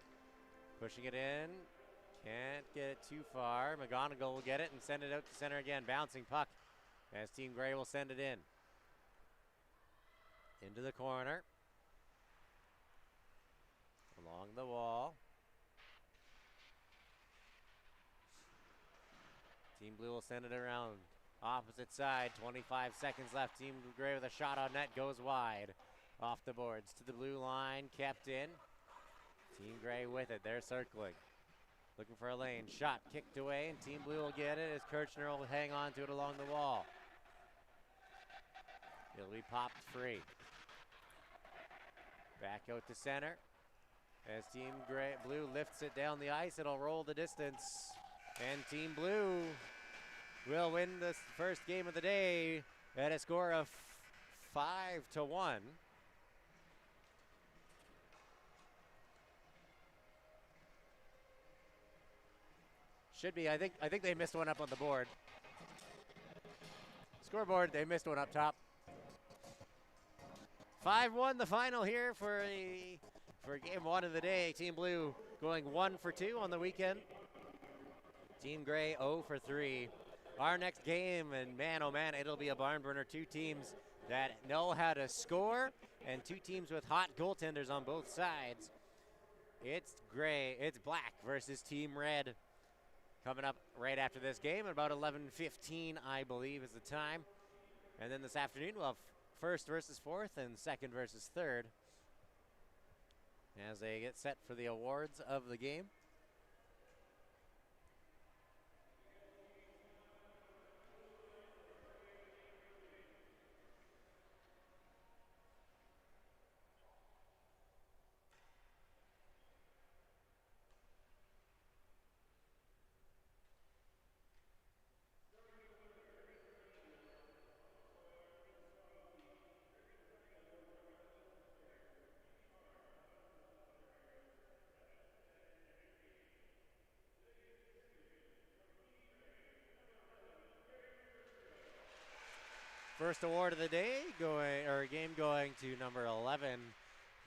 pushing it in. Can't get it too far. McGonigal will get it and send it out to center again. Bouncing puck as Team Gray will send it in. Into the corner. Along the wall. Team Blue will send it around. Opposite side, 25 seconds left. Team Gray with a shot on net goes wide. Off the boards to the blue line, kept in. Team Gray with it, they're circling. Looking for a lane, shot kicked away, and Team Blue will get it as Kirchner will hang on to it along the wall. It'll be popped free. Back out to center. As Team Blue lifts it down the ice, it'll roll the distance. And Team Blue will win this first game of the day at a score of 5-1. Should be, I think they missed one up on the board. Scoreboard, they missed one up top. 5-1 the final here for game one of the day. Team Blue going 1 for 2 on the weekend. Team Gray 0 for 3. Our next game, and man, oh man, it'll be a barn burner. 2 teams that know how to score, and 2 teams with hot goaltenders on both sides. It's black versus Team Red. Coming up right after this game at about 11:15, I believe, is the time. And then this afternoon we'll have first versus fourth and second versus third as they get set for the awards of the game. First award of the day game going to number 11,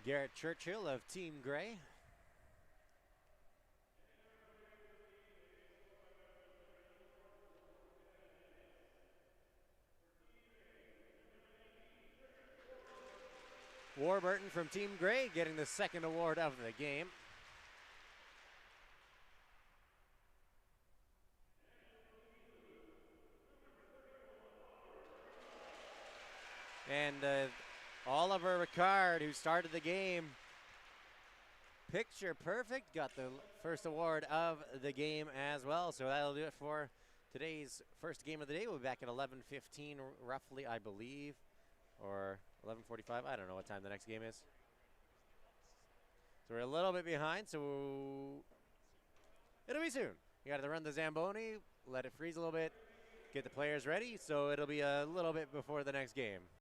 Garrett Churchill of Team Gray. Warburton from Team Gray getting the second award of the game. And Oliver Ricard, who started the game, picture perfect, got the first award of the game as well. So that'll do it for today's first game of the day. We'll be back at 11:15 roughly, I believe, or 11:45. I don't know what time the next game is. So we're a little bit behind, so it'll be soon. You got to run the Zamboni, let it freeze a little bit, get the players ready, so it'll be a little bit before the next game.